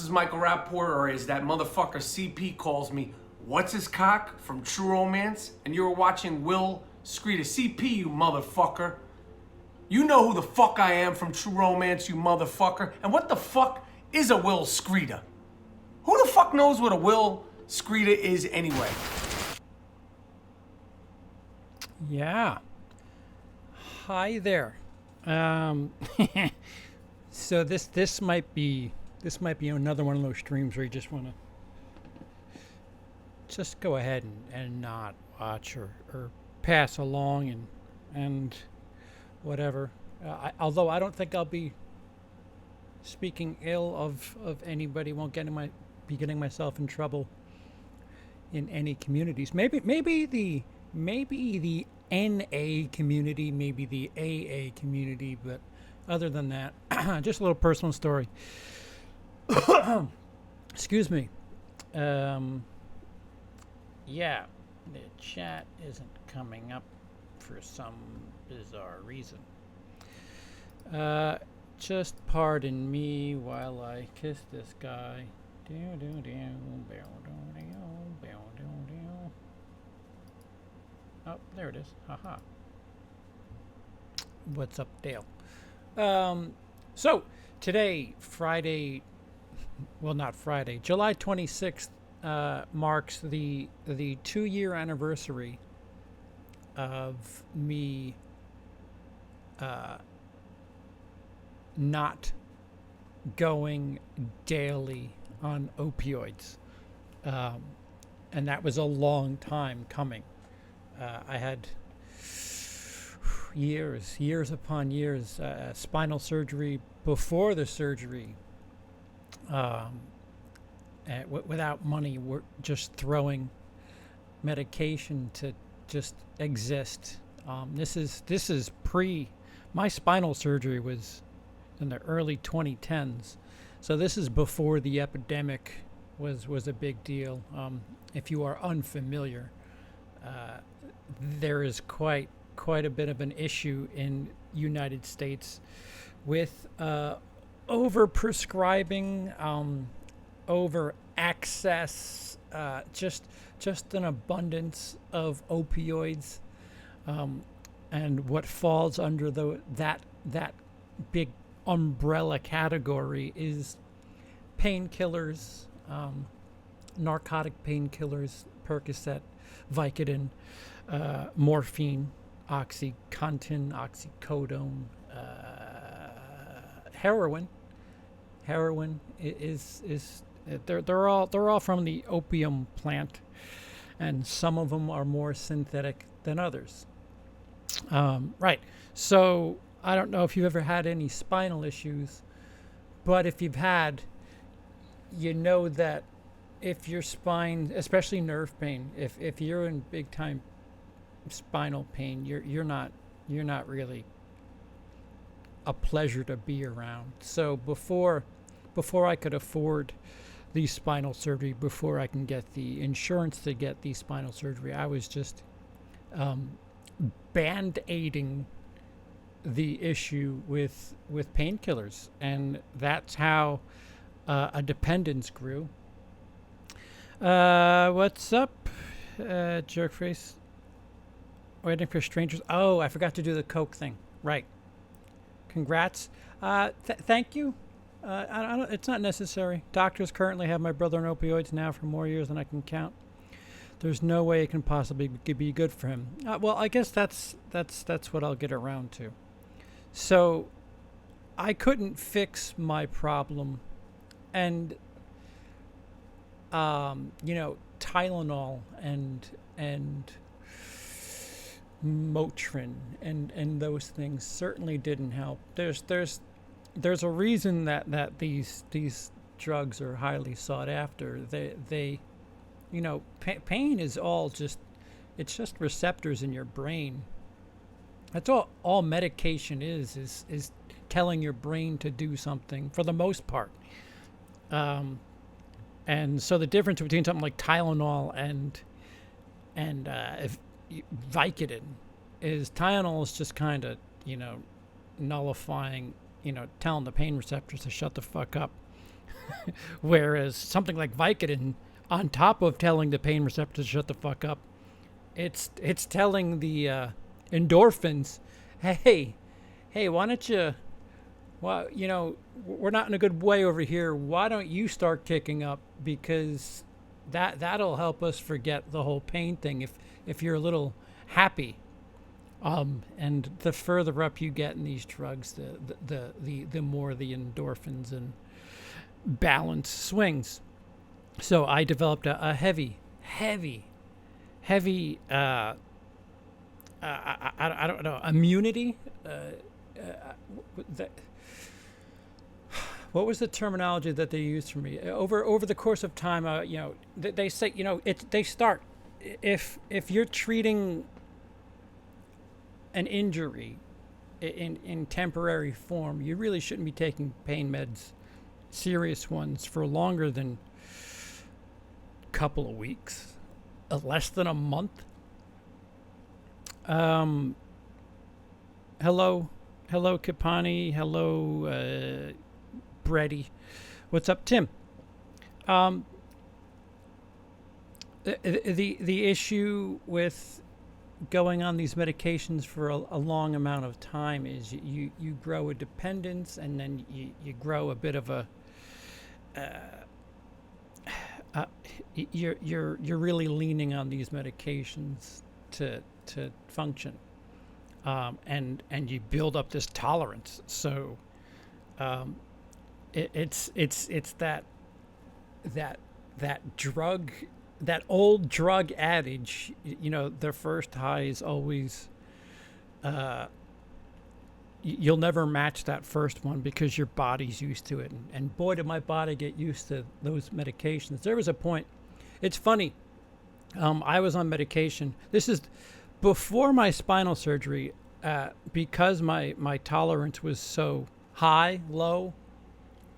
is Michael Rapport, or as that motherfucker CP calls me, what's his cock from True Romance? And you're watching WILIscredia. CP, you motherfucker. You know who the fuck I am from True Romance, you motherfucker. And what the fuck is a WILIscredia? Who the fuck knows what a WILIscredia is anyway? Yeah. Hi there. So this might be another one of those streams where you just want to just go ahead and not watch or pass along and whatever. Although I don't think I'll be speaking ill of anybody. Won't be getting myself in trouble in any communities. Maybe the NA community, maybe the AA community, but other than that, just a little personal story. Excuse me. Yeah, the chat isn't coming up for some bizarre reason. Just pardon me while I kiss this guy. Oh, there it is. Haha. What's up, Dale? So today, Friday, well, not Friday, July 26th, marks the 2-year anniversary of me not going daily on opioids, and that was a long time coming. I had years upon years, spinal surgery before the surgery, without money. We're just throwing medication to just exist. This is pre. My spinal surgery was in the early 2010s, so this is before the epidemic was a big deal. If you are unfamiliar, there is quite a bit of an issue in United States with over prescribing, over access, just an abundance of opioids, and what falls under that big umbrella category is painkillers, narcotic painkillers, Percocet, Vicodin, morphine, OxyContin, oxycodone, heroin. Heroin is they're all from the opium plant, and some of them are more synthetic than others. Right. So I don't know if you've ever had any spinal issues, but if you've had, you know that if your spine, especially nerve pain, if you're in big time spinal pain, you're not really a pleasure to be around. So before I could afford the spinal surgery, before I can get the insurance to get the spinal surgery, I was just band-aiding the issue with painkillers, and that's how a dependence grew. What's up, jerkface? Waiting for strangers. Oh, I forgot to do the Coke thing. Right. Congrats. Thank you. I don't, it's not necessary. Doctors currently have my brother on opioids now for more years than I can count. There's no way it can possibly be good for him. Well, I guess that's what I'll get around to. So, I couldn't fix my problem, and Tylenol and Motrin and those things certainly didn't help. There's a reason that these drugs are highly sought after. They pain is all it's just receptors in your brain. That's all medication is telling your brain to do something for the most part. And so the difference between something like Tylenol and if Vicodin is Tylenol is just kind of, nullifying, telling the pain receptors to shut the fuck up. Whereas something like Vicodin, on top of telling the pain receptor to shut the fuck up, it's telling the endorphins, hey, why don't you, well, we're not in a good way over here. Why don't you start kicking up? Because that'll help us forget the whole pain thing. If you're a little happy, and the further up you get in these drugs, the more the endorphins and balance swings. So I developed a heavy I don't know, immunity. That, what was the terminology that they used for me over the course of time? They say, they start, if you're treating an injury in temporary form, you really shouldn't be taking pain meds, serious ones, for longer than a couple of weeks, less than a month. Hello, Kipani. Hello, Brady. What's up, Tim? The issue with going on these medications for a long amount of time is you grow a dependence, and then you grow a bit of a you're really leaning on these medications to function, and you build up this tolerance. So it's that drug, that old drug adage, the first high is always, you'll never match that first one because your body's used to it. And boy, did my body get used to those medications. There was a point, it's funny, I was on medication. This is before my spinal surgery, because my tolerance was so low,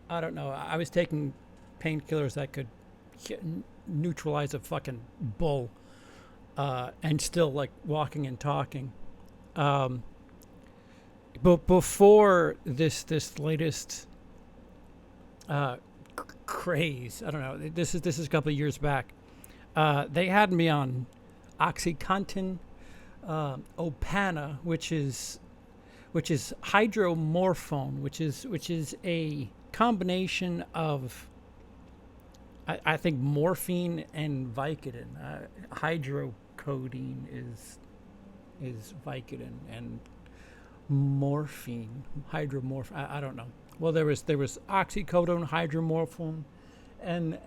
I don't know, I was taking painkillers that could neutralize a fucking bull, and still like walking and talking. But before this latest craze, I don't know, this is a couple of years back, they had me on OxyContin, Opana, which is hydromorphone, which is a combination of, I think, morphine and Vicodin. Hydrocodone is Vicodin, and morphine, hydromorphone. I don't know. Well, there was oxycodone, hydromorphone, and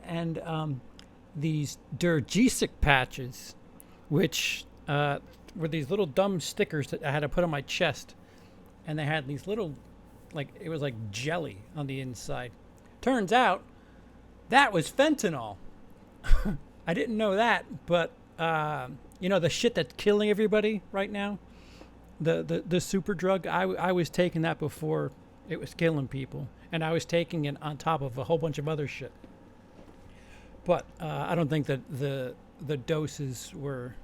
these Durgesic patches, which were these little dumb stickers that I had to put on my chest, and they had these little, it was like jelly on the inside. Turns out that was fentanyl. I didn't know that, but the shit that's killing everybody right now, the super drug, I was taking that before it was killing people, and I was taking it on top of a whole bunch of other shit. But I don't think that the doses were.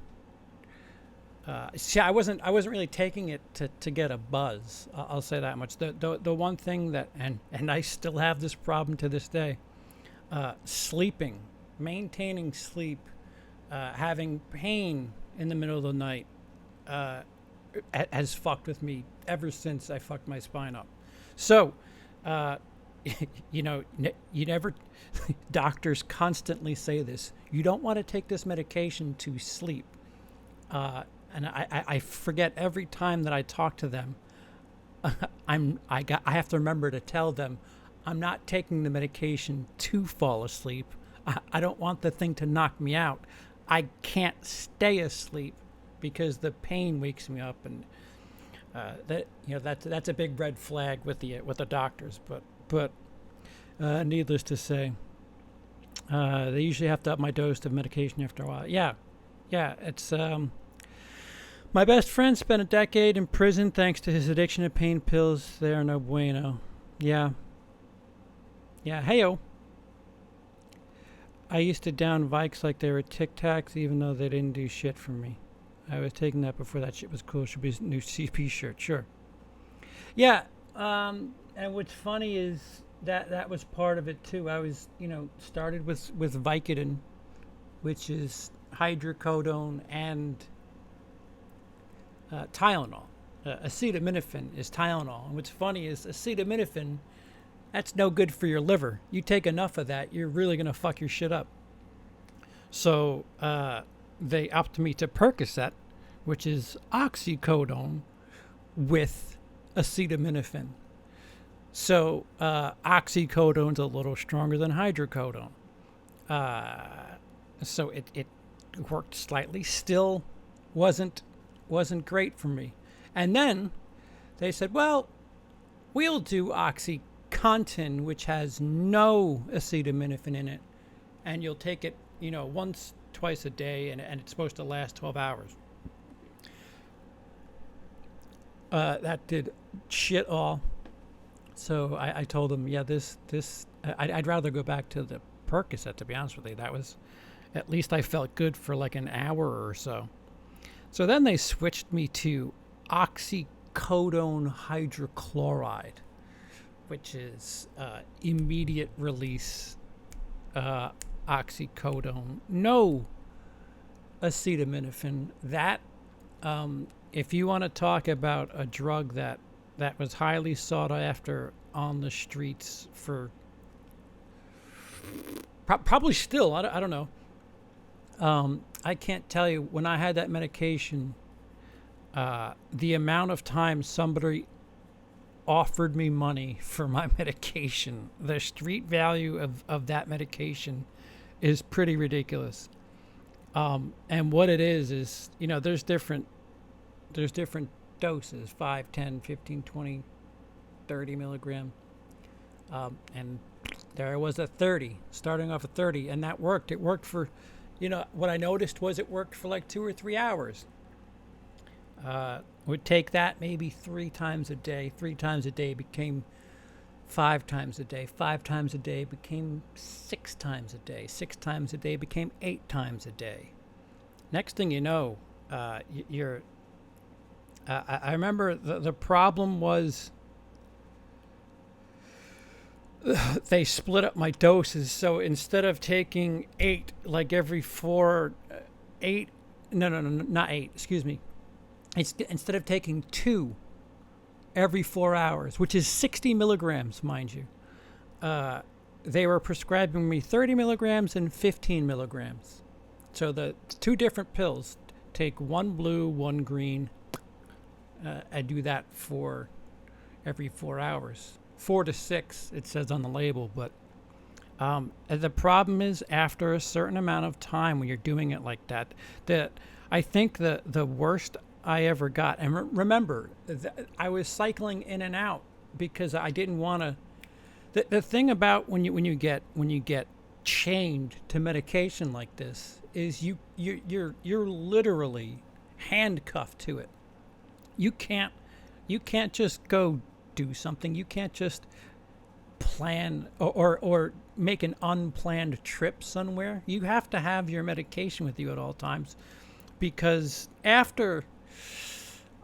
I wasn't really taking it to get a buzz. I'll say that much. The one thing that, and I still have this problem to this day, sleeping, maintaining sleep, having pain in the middle of the night, has fucked with me ever since I fucked my spine up. So, you never, doctors constantly say this, you don't want to take this medication to sleep. And I forget every time that I talk to them. I have to remember to tell them I'm not taking the medication to fall asleep. I don't want the thing to knock me out. I can't stay asleep because the pain wakes me up, and that's a big red flag with the doctors. But needless to say, they usually have to up my dose of medication after a while. Yeah, it's. My best friend spent a decade in prison thanks to his addiction to pain pills. They are no bueno. Yeah, heyo. I used to down Vikes like they were Tic Tacs, even though they didn't do shit for me. I was taking that before that shit was cool. Should be a new CP shirt, sure. Yeah, and what's funny is that was part of it too. I was, started with Vicodin, which is hydrocodone and Tylenol. Acetaminophen is Tylenol. And what's funny is acetaminophen, that's no good for your liver. You take enough of that, you're really going to fuck your shit up. So they upped me to Percocet, which is oxycodone with acetaminophen. So oxycodone's a little stronger than hydrocodone. So it worked slightly. Still wasn't great for me. And then they said, well, we'll do OxyContin, which has no acetaminophen in it, and you'll take it, once, twice a day, and it's supposed to last 12 hours. That did shit all. So I told them, yeah, I'd rather go back to the Percocet, to be honest with you. That was, at least I felt good for like an hour or so. So then they switched me to oxycodone hydrochloride, which is immediate release oxycodone, no acetaminophen. That, if you want to talk about a drug that was highly sought after on the streets for probably still, I don't know. I can't tell you, when I had that medication, the amount of times somebody offered me money for my medication, the street value of that medication is pretty ridiculous. And what it is, there's different doses, 5, 10, 15, 20, 30 milligram. And there was a 30, starting off at 30, and that worked. It worked for, what I noticed was it worked for like 2 or 3 hours. Would take that maybe 3 times a day. 3 times a day became 5 times a day. 5 times a day became 6 times a day. 6 times a day became 8 times a day. Next thing you know, you're... I remember the problem was they split up my doses. So instead of taking 8 like every 4, 8, no, not 8, excuse me. Instead of taking 2 every 4 hours, which is 60 milligrams, mind you, they were prescribing me 30 milligrams and 15 milligrams. So the 2 different pills, take 1 blue, 1 green. I do that for every 4 hours. 4 to 6, it says on the label. But the problem is, after a certain amount of time when you're doing it like that, I think the worst I ever got, and remember, I was cycling in and out because I didn't want to. The thing about when you get chained to medication like this is you're literally handcuffed to it. You can't just go do something. You can't just plan or make an unplanned trip somewhere. You have to have your medication with you at all times, because after,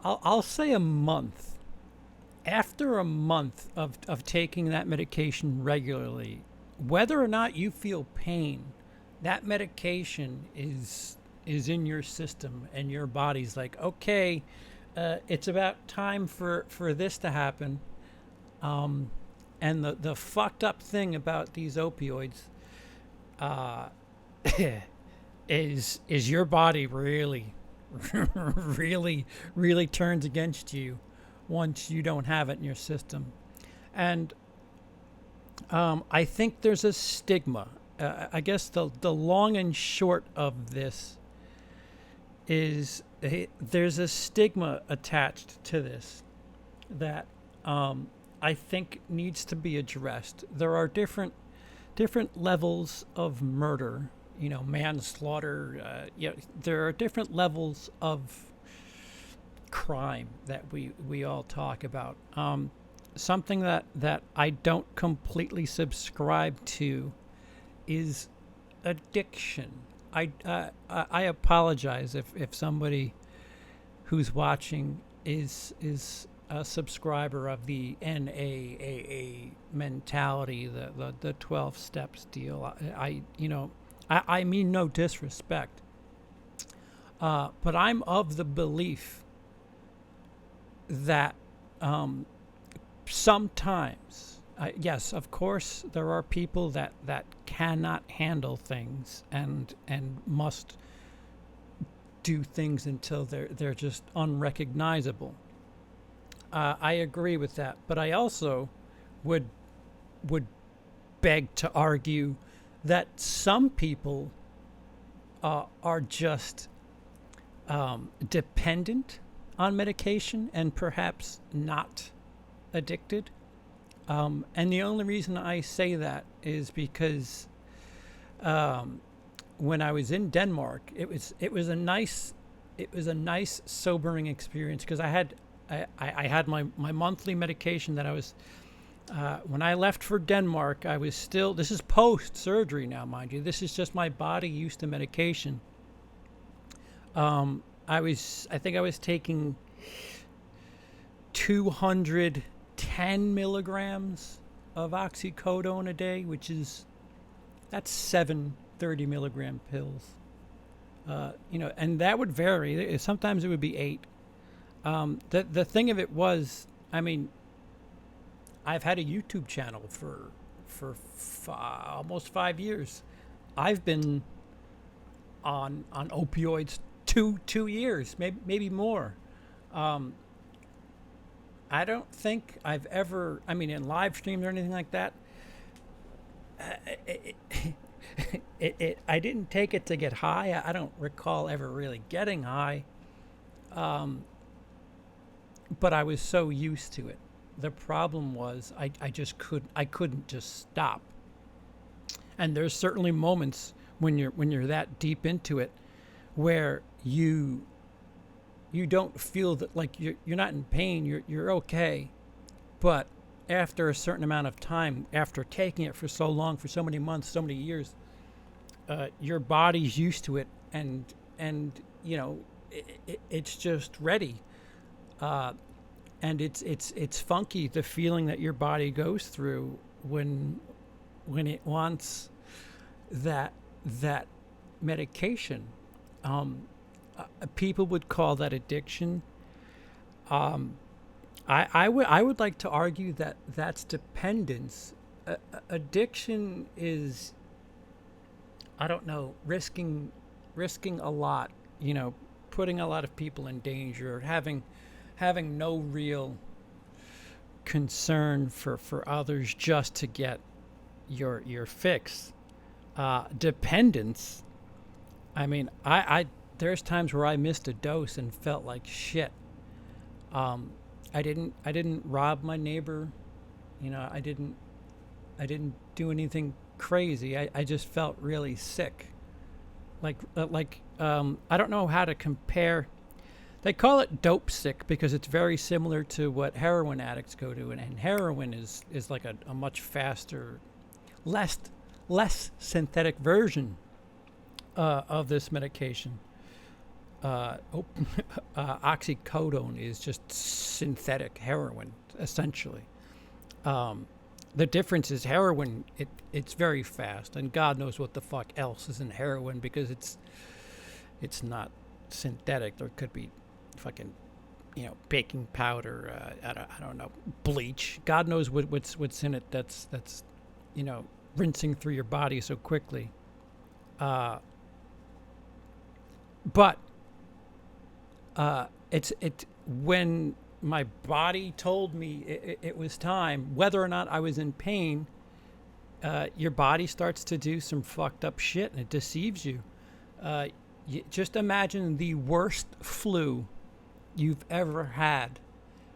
I'll say a month, after a month of taking that medication regularly, whether or not you feel pain, that medication is in your system, and your body's like, okay, it's about time for this to happen. And the fucked up thing about these opioids is your body really really turns against you once you don't have it in your system. And I think there's a stigma. I guess the long and short of this is there's a stigma attached to this that I think needs to be addressed. There are different levels of murder, manslaughter. There are different levels of crime that we all talk about. Something that I don't completely subscribe to is addiction. I apologize if somebody who's watching is a subscriber of the NAAA mentality, the 12 steps deal. I mean no disrespect, but I'm of the belief that sometimes, yes, of course, there are people that cannot handle things and must do things until they're just unrecognizable. I agree with that, but I also would beg to argue that some people are just dependent on medication and perhaps not addicted. And the only reason I say that is because when I was in Denmark, it was a nice sobering experience, because I had my monthly medication that I was when I left for Denmark. I was still, this is post surgery now, mind you. This is just my body used to medication. I think I was taking 210 milligrams of oxycodone a day, that's 7 30 milligram pills. And that would vary. Sometimes it would be 8. The thing of it was, I mean, I've had a YouTube channel for almost 5 years. I've been on opioids 2 years, maybe more. I don't think I've ever, I mean, in live streams or anything like that, I didn't take it to get high. I don't recall ever really getting high. But I was so used to it. The problem was I couldn't just stop. And there's certainly moments when you're that deep into it where you don't feel that, like, you're not in pain, you're okay. But after a certain amount of time, after taking it for so long, for so many months, so many years, your body's used to it, and it's just ready. And it's funky, the feeling that your body goes through when it wants that medication. People would call that addiction. I would like to argue that that's dependence. Addiction is, I don't know, risking a lot, putting a lot of people in danger, having no real concern for others just to get your fix. Dependence, I mean, I there's times where I missed a dose and felt like shit. I didn't rob my neighbor, I didn't do anything crazy. I just felt really sick. I don't know how to compare. They call it dope sick because it's very similar to what heroin addicts go to, and heroin is like a much faster, less synthetic version of this medication. Oxycodone is just synthetic heroin, essentially. The difference is heroin, it's very fast, and God knows what the fuck else is in heroin, because it's not synthetic. There could be fucking, baking powder, I don't know, bleach. God knows what's in it that's rinsing through your body so quickly. But when my body told me it was time, whether or not I was in pain, your body starts to do some fucked up shit, and it deceives you. Just imagine the worst flu you've ever had.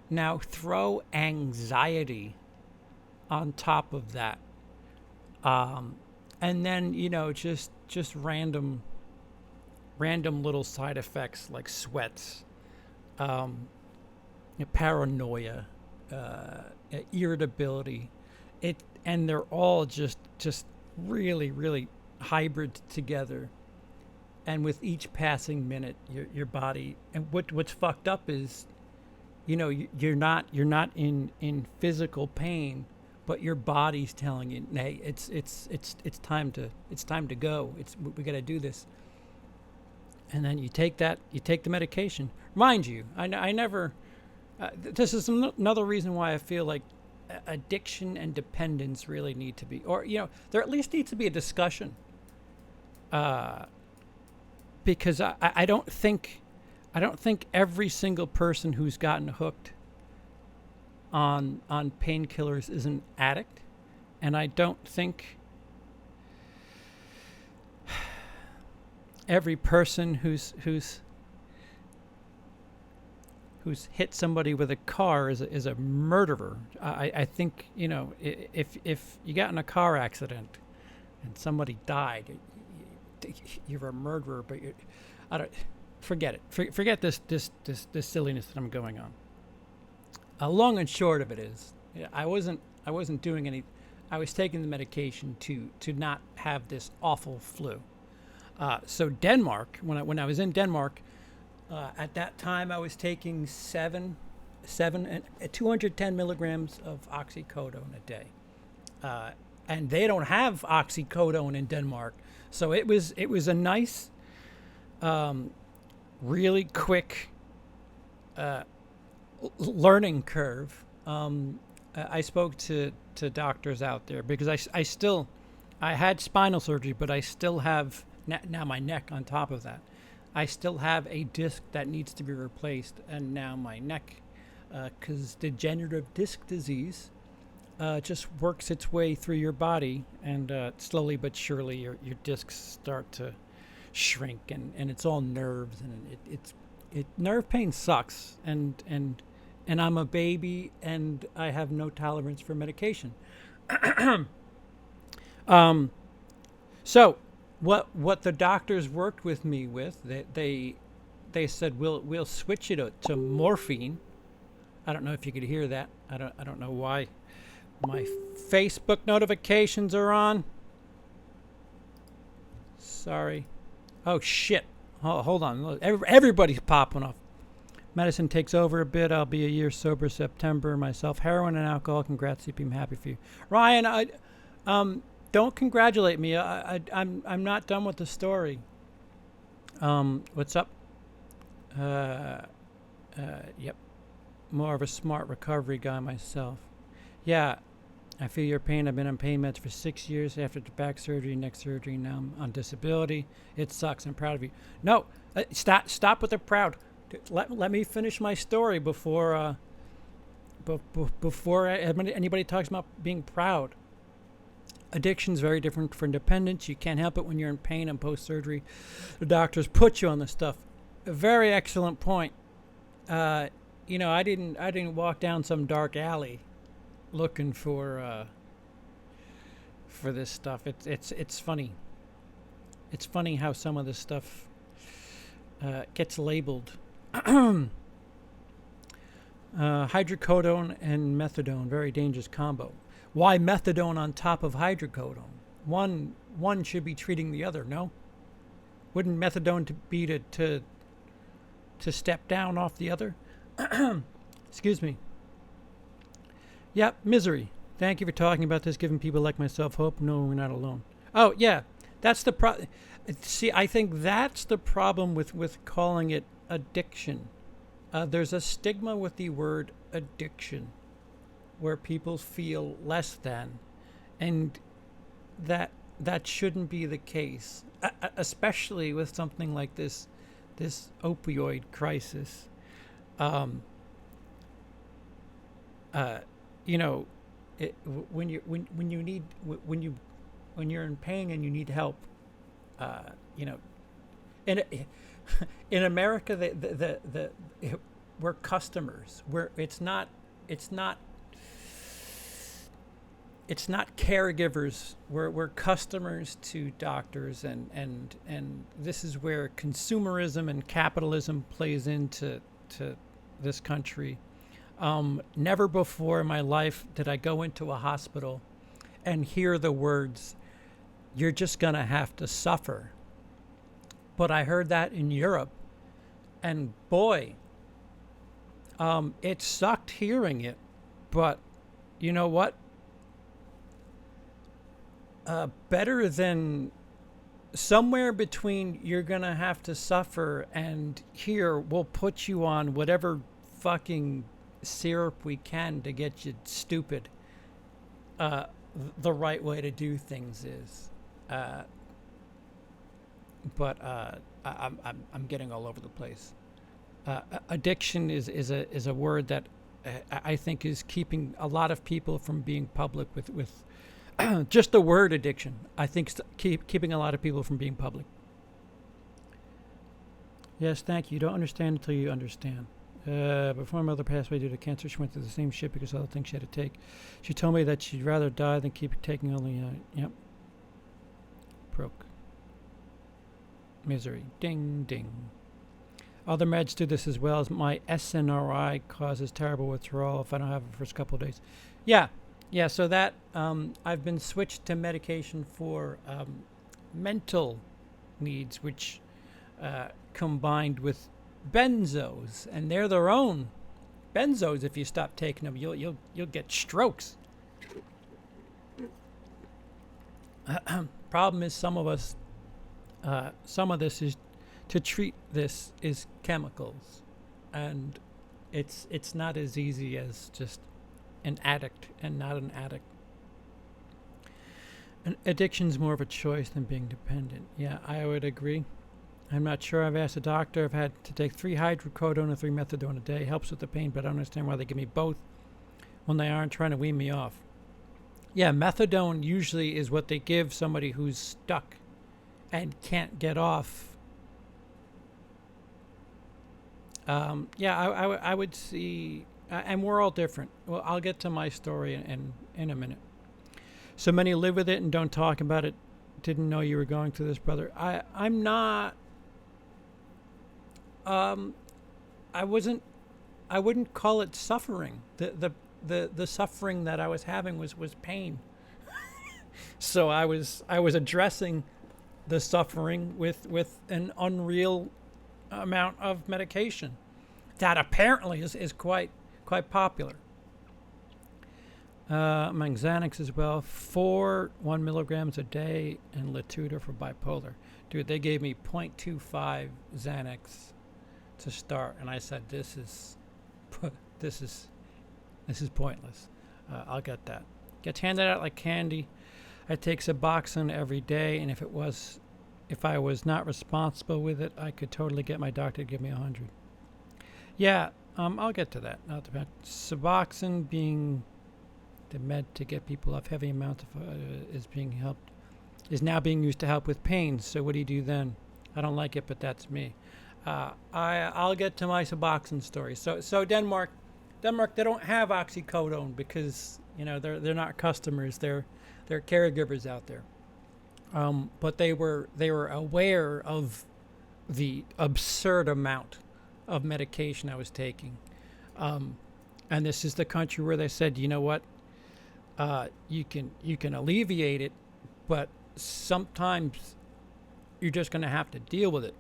Now throw anxiety on top of that, and then just random little side effects like sweats, paranoia, irritability. And they're all just really, really hybrid together. And with each passing minute, your body, and what's fucked up is you're not in physical pain, but your body's telling you, hey, it's time to go. We got to do this. And then you take the medication. Mind you, I never. This is another reason why I feel like addiction and dependence really need to be, or there at least needs to be a discussion. Because I don't think every single person who's gotten hooked on painkillers is an addict, and I don't think every person who's hit somebody with a car is a murderer. I think if you got in a car accident and somebody died, you're a murderer. But I don't forget it. Forget this silliness that I'm going on. Long and short of it is, I wasn't doing any. I was taking the medication to not have this awful flu. So Denmark, when I was in Denmark, at that time I was taking 210 milligrams of oxycodone a day, and they don't have oxycodone in Denmark, so it was a nice, really quick learning curve. I spoke to doctors out there because I had spinal surgery, but I still have now my neck on top of that. I still have a disc that needs to be replaced, and now my neck, because degenerative disc disease just works its way through your body, and slowly but surely your discs start to shrink, and it's all nerves, and it nerve pain sucks, and I'm a baby, and I have no tolerance for medication. So what the doctors worked with me with, they said we'll switch you to morphine. I don't know if you could hear that. I don't know why my Facebook notifications are on. Sorry. Oh shit. Oh, hold on. Everybody's popping off. Medicine takes over a bit. I'll be a year sober September. Myself, heroin and alcohol. Congrats, CP. I'm happy for you, Ryan. Don't congratulate me. I'm not done with the story. What's up? Yep. More of a smart recovery guy myself. Yeah, I feel your pain. I've been on pain meds for 6 years after the back surgery, neck surgery. Now I'm on disability. It sucks. I'm proud of you. No, stop with the proud. Let me finish my story before anybody talks about being proud. Addiction is very different from dependence. You can't help it when you're in pain and post-surgery. The doctors put you on the stuff. A very excellent point. I didn't walk down some dark alley looking for this stuff. It's funny. It's funny how some of this stuff gets labeled. Hydrocodone and methadone, very dangerous combo. Why methadone on top of hydrocodone? One should be treating the other, no? Wouldn't methadone be to step down off the other? Excuse me. Yep, misery. Thank you for talking about this, giving people like myself hope. No, we're not alone. Oh, yeah. That's the problem. See, I think that's the problem with calling it addiction. There's a stigma with the word addiction, where people feel less than, and that shouldn't be the case, especially with something like this opioid crisis. When you're in pain and you need help, and in America, we're customers. It's not caregivers. We're customers to doctors, and this is where consumerism and capitalism plays into this country. Never before in my life did I go into a hospital and hear the words, "You're just gonna have to suffer." But I heard that in Europe, and boy, It sucked hearing it, but you know what? Better than somewhere between you're gonna have to suffer and here we'll put you on whatever fucking syrup we can to get you stupid. The right way to do things is. But I'm getting all over the place. Addiction is a word that I think is keeping a lot of people from being public with just the word addiction. I think keeping a lot of people from being public. Yes, thank you. You don't understand until you understand. Before my mother passed away due to cancer, she went through the same shit because of all the things she had to take. She told me that she'd rather die than keep taking only. Yep. Broke. Misery. Ding, ding. Other meds do this as well. As my SNRI causes terrible withdrawal if I don't have it for the first couple of days. Yeah. So that I've been switched to medication for mental needs, which combined with benzos, and they're their own benzos. If you stop taking them, you'll get strokes. Problem is, some of this is to treat this is chemicals, and it's not as easy as just an addict and not an addict. An addiction's more of a choice than being dependent. Yeah, I would agree. I'm not sure. I've asked a doctor. I've had to take 3 hydrocodone and 3 methadone a day. Helps with the pain, but I don't understand why they give me both when they aren't trying to wean me off. Yeah, methadone usually is what they give somebody who's stuck and can't get off. I would see, and we're all different. Well, I'll get to my story in a minute. So many live with it and don't talk about it. Didn't know you were going through this, brother. I'm not. I wouldn't call it suffering. The suffering that I was having was pain. So I was addressing the suffering with an unreal amount of medication that apparently is quite popular. I'm on Xanax as well, 1 milligrams a day, and Latuda for bipolar. Dude, they gave me 0.25 Xanax to start, and I said, this is pointless. I'll get that. Gets handed out like candy. I take Suboxone every day, and if I was not responsible with it, I could totally get my doctor to give me 100. Yeah, I'll get to that. Not about Suboxone being the med to get people off heavy amounts of is now being used to help with pain. So what do you do then? I don't like it, but that's me. I'll get to my Suboxone story. So Denmark, they don't have oxycodone because they're not customers. They're caregivers out there. But they were aware of the absurd amount of medication I was taking. And this is the country where they said, you know what? You can alleviate it, but sometimes you're just going to have to deal with it.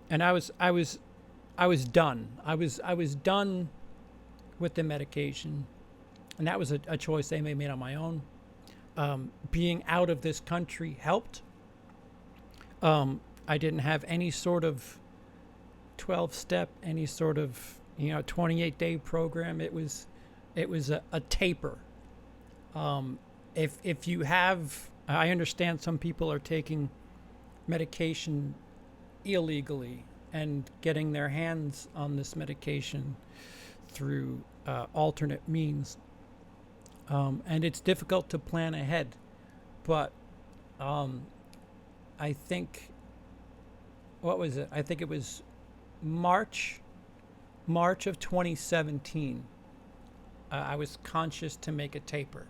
And I was done. I was done with the medication, and that was a choice they made on my own. Being out of this country helped. I didn't have any sort of 12-step, any sort of 28-day program. It was a taper. If you have, I understand some people are taking medication illegally and getting their hands on this medication through alternate means. And it's difficult to plan ahead, but I think, what was it? I think it was March of 2017. I was conscious to make a taper.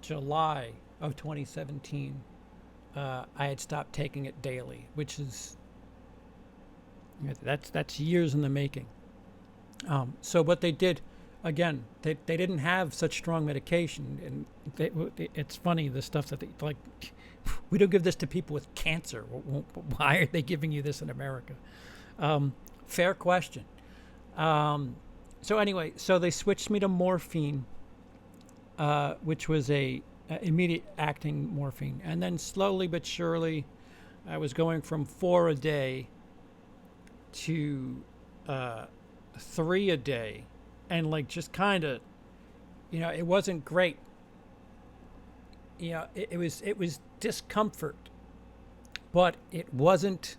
July of 2017, I had stopped taking it daily, which is that's years in the making. So what they did, again, they didn't have such strong medication, and it's funny, the stuff that they like. We don't give this to people with cancer. Why are they giving you this in America? Fair question. So anyway, so they switched me to morphine, which was a immediate acting morphine, and then slowly but surely, I was going from 4 a day to 3 a day, and like just kind of, it wasn't great. It was discomfort, but it wasn't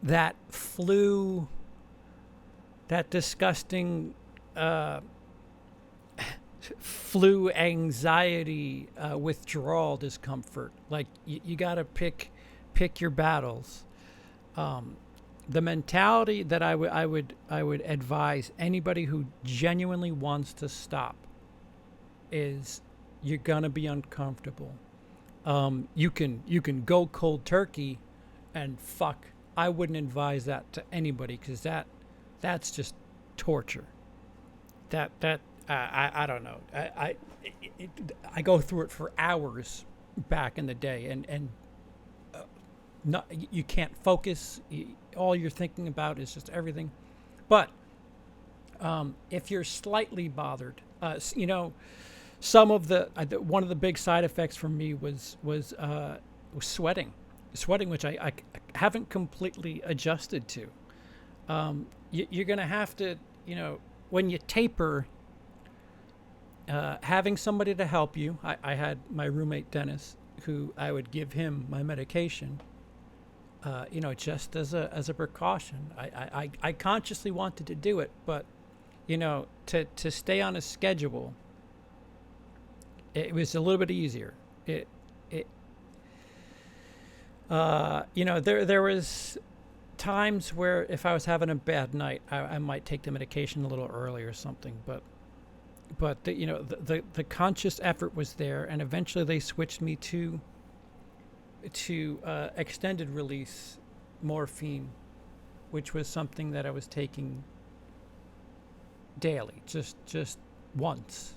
that flu, that disgusting flu anxiety, withdrawal discomfort. Like you got to pick your battles. The mentality that I would advise anybody who genuinely wants to stop is you're gonna be uncomfortable. You can go cold turkey, and fuck. I wouldn't advise that to anybody because that's just torture. I don't know. I go through it for hours back in the day, and not, you can't focus. All you're thinking about is just everything. But if you're slightly bothered, some of one of the big side effects for me was sweating, which I haven't completely adjusted to. You're gonna have to, when you taper, having somebody to help you. I had my roommate Dennis, who I would give him my medication, just as a precaution. I consciously wanted to do it, but to stay on a schedule, it was a little bit easier. There was times where if I was having a bad night, I might take the medication a little early or something, but the conscious effort was there, and eventually they switched me to extended release morphine, which was something that I was taking daily, just once,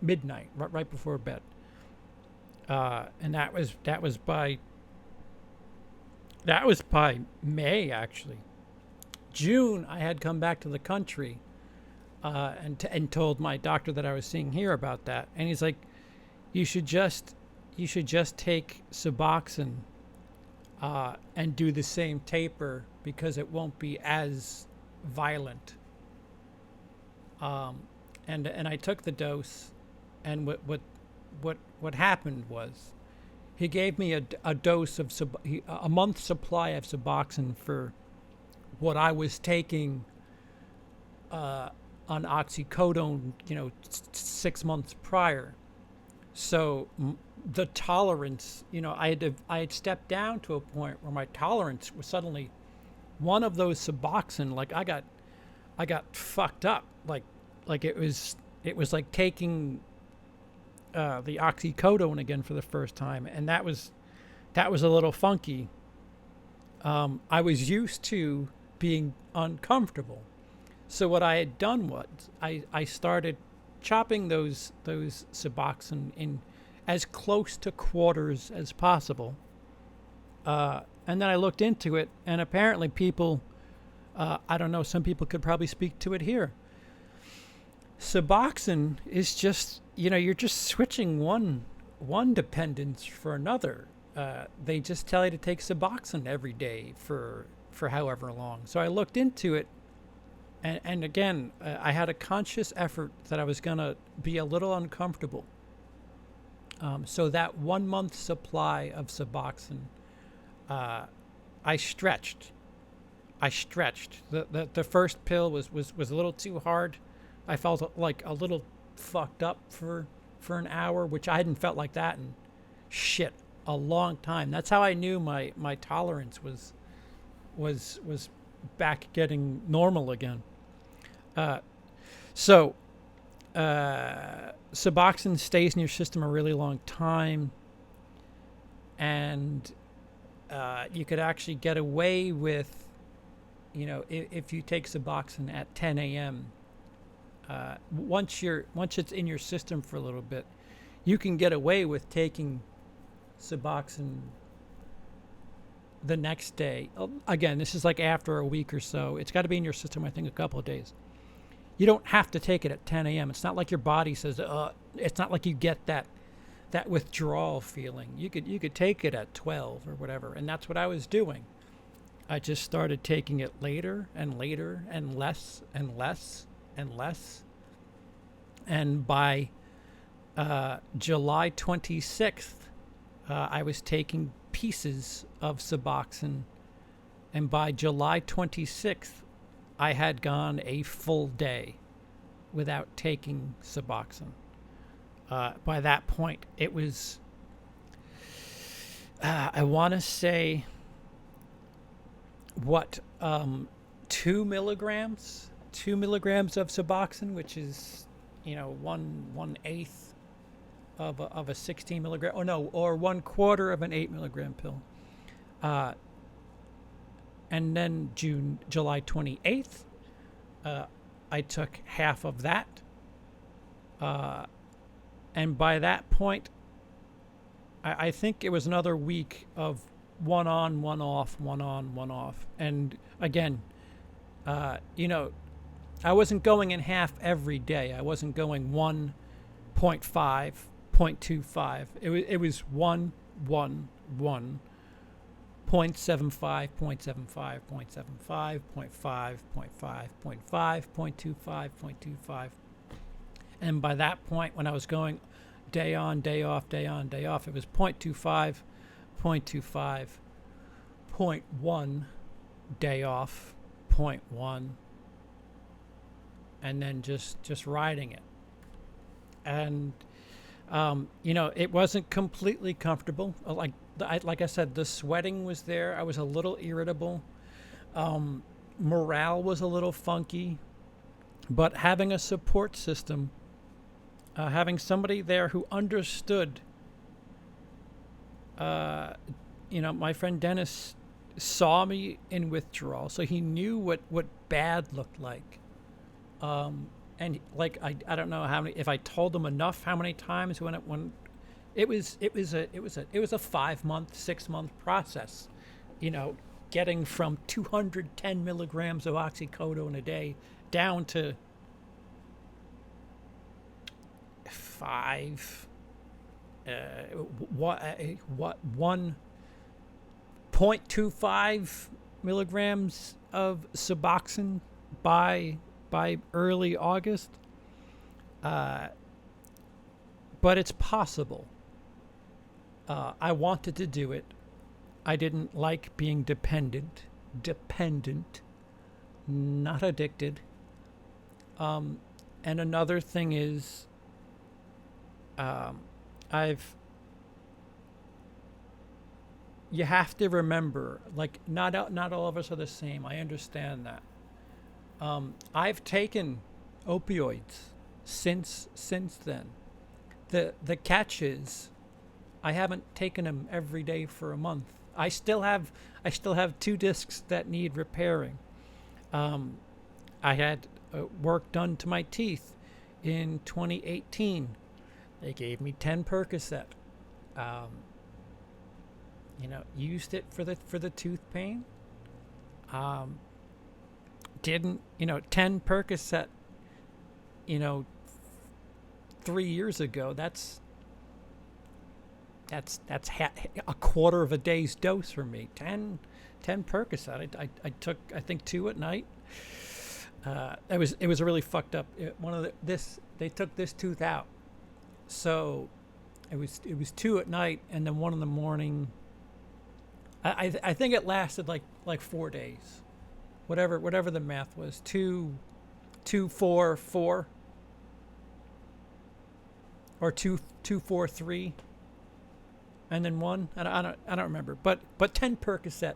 midnight, right before bed, and that was by May, actually. June, I had come back to the country, and told my doctor that I was seeing here about that, and he's like, you should just take Suboxone, and do the same taper because it won't be as violent. And I took the dose, and what happened was, he gave me a dose of a month's supply of Suboxone for what I was taking on oxycodone, 6 months prior. So the tolerance, I had stepped down to a point where my tolerance was suddenly one of those Suboxone. Like I got fucked up. Like it was like taking the oxycodone again for the first time, and that was a little funky. I was used to being uncomfortable, so what I had done was I started chopping those Suboxone in as close to quarters as possible, and then I looked into it, and apparently people, I don't know, some people could probably speak to it here. Suboxone is just, you're just switching one dependence for another. They just tell you to take Suboxone every day for however long. So I looked into it, and again, I had a conscious effort that I was gonna be a little uncomfortable. So that 1 month supply of Suboxone, I stretched. The first pill was a little too hard. I felt like a little fucked up for an hour, which I hadn't felt like that in a long time. That's how I knew my tolerance was back getting normal again. So Suboxone stays in your system a really long time, and you could actually get away with, if you take Suboxone at 10 a.m. Once it's in your system for a little bit, you can get away with taking Suboxone the next day, again, this is like after a week or so. It's got to be in your system, I think, a couple of days. You don't have to take it at 10 a.m. It's not like your body says, it's not like you get that withdrawal feeling. You could take it at 12 or whatever, and that's what I was doing. I just started taking it later and later and less and less and less. And by July 26th, I was taking pieces of Suboxone, and by July 26th, I had gone a full day without taking Suboxone. By that point, it was, I want to say, 2 milligrams? 2 milligrams of Suboxone, which is, 1/8 of a 16 milligram, or 1/4 of an 8 milligram pill. And then July 28th, I took half of that. And by that point, I think it was another week of one on, one off, one on, one off. And again, I wasn't going in half every day. I wasn't going 1.5, 0.25. It was 1, 1, 1, 0.75, 0.75, 0.75, 0.5, 0.5, 0.5, 0.25, 0.25. And by that point, when I was going day on, day off, day on, day off, it was 0.25, 0.25, 0.1, day off, 0.1, and then just riding it. And, it wasn't completely comfortable. Like I said, the sweating was there. I was a little irritable. Morale was a little funky. But having a support system, having somebody there who understood, my friend Dennis saw me in withdrawal, so he knew what bad looked like. And like I don't know if I told him enough how many times when it was a 5-month, 6-month process, getting from 210 milligrams of oxycodone a day down to 1.25 milligrams of Suboxone by early August. But it's possible. I wanted to do it. I didn't like being dependent, not addicted. And another thing is, you have to remember, like, not all of us are the same. I understand that. I've taken opioids since then. The catch is, I haven't taken them every day for a month. I still have 2 discs that need repairing. I had work done to my teeth in 2018. They gave me 10 Percocet. Used it for the tooth pain. Didn't 10 Percocet. 3 years ago. That's a quarter of a day's dose for me. 10 Percocet. I took, I think, 2 at night. It was really fucked up. They took this tooth out, so it was 2 at night, and then 1 in the morning. I think it lasted like 4 days, whatever the math was. 2, 4, 4, or 2, 4, 3, and then 1. I don't remember. But 10 Percocet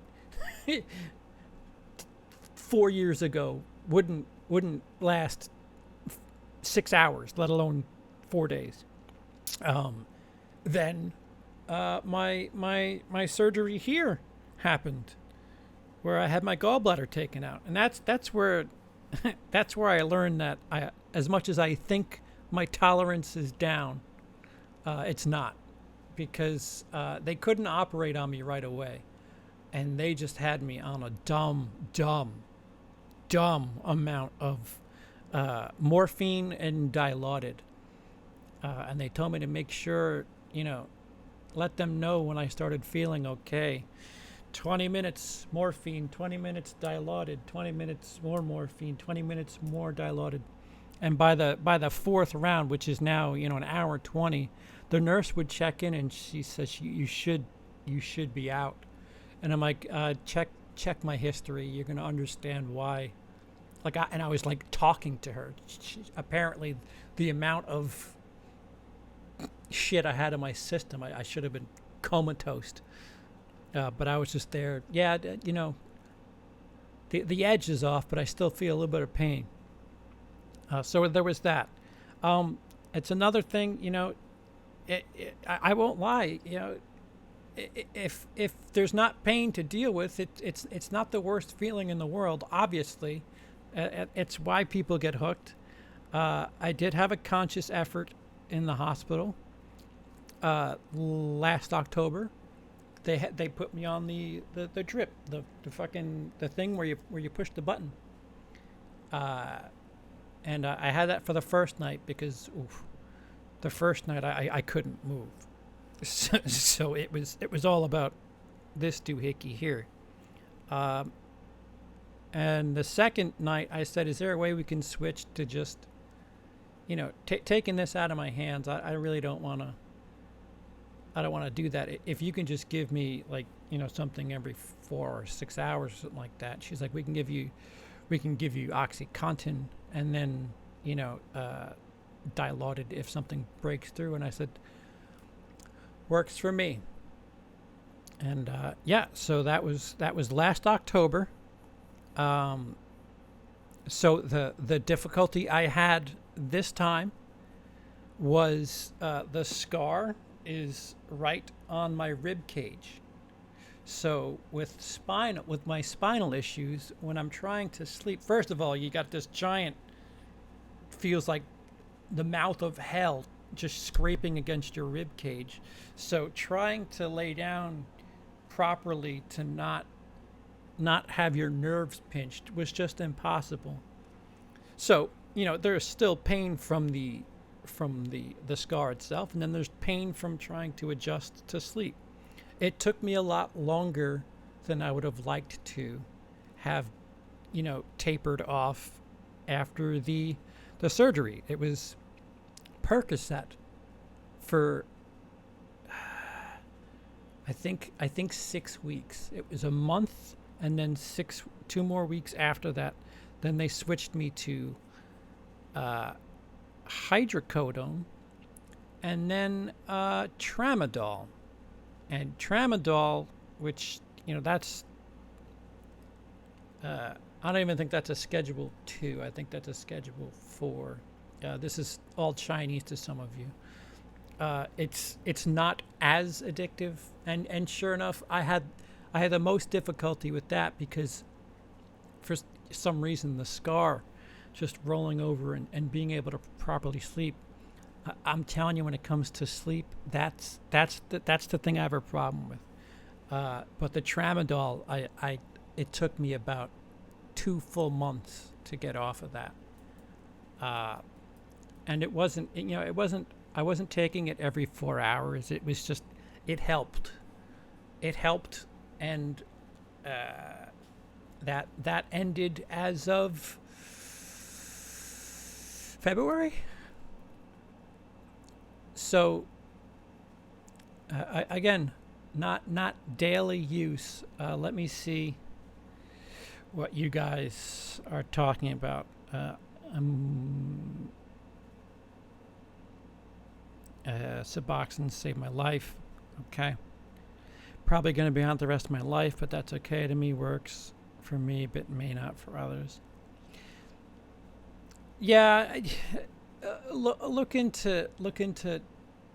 4 years ago wouldn't last 6 hours, let alone 4 days. Then my surgery here happened, where I had my gallbladder taken out, and that's where I learned that as much as I think my tolerance is down, it's not, because they couldn't operate on me right away, and they just had me on a dumb amount of morphine and Dilaudid. And they told me to make sure, let them know when I started feeling okay. 20 minutes morphine, 20 minutes Dilaudid, 20 minutes more morphine, 20 minutes more Dilaudid. And by the fourth round, which is now, an hour 20, the nurse would check in and she says, you should be out. And I'm like, check my history. You're going to understand why. And I was like talking to her. Apparently the amount of shit I had in my system, I should have been comatose. But I was just there. Yeah, the edge is off, but I still feel a little bit of pain. So there was that. It's another thing, I won't lie, if there's not pain to deal with, it's not the worst feeling in the world, obviously. It's why people get hooked. I did have a conscious effort in the hospital last October. They put me on the drip, the fucking the thing where you push the button. And I had that for the first night because the first night I couldn't move. So it was all about this doohickey here. And the second night I said, is there a way we can switch to just, taking this out of my hands? I really don't want to. I don't want to do that. If you can just give me something every 4 or 6 hours or something like that. She's like, we can give you OxyContin and then Dilaudid if something breaks through. And I said, works for me. And so that was last October. So the difficulty I had this time was the scar is right on my rib cage. So with my spinal issues, when I'm trying to sleep, first of all, you got this giant, feels like the mouth of hell just scraping against your rib cage. So trying to lay down properly to not have your nerves pinched was just impossible. So, there's still pain from the scar itself, and then there's pain from trying to adjust to sleep. It took me a lot longer than I would have liked to have, tapered off after the surgery. It was Percocet for I think 6 weeks. It was a month, and then 2 more weeks after that. Then they switched me to hydrocodone, and then tramadol. And tramadol, which that's I don't even think that's a Schedule 2. I think that's a Schedule 4. This is all Chinese to some of you. It's not as addictive, and sure enough, I had the most difficulty with that because for some reason the scar just rolling over and being able to properly sleep. I'm telling you, when it comes to sleep, that's the thing I have a problem with. But the tramadol, it took me about 2 full months to get off of that. And it wasn't, I wasn't taking it every 4 hours. It was just, it helped. And that ended as of February. So again, not daily use. Let me see what you guys are talking about. Suboxone saved my life. Okay. Probably going to be on the rest of my life, but that's okay. To me, works for me, but may not for others. Yeah, look into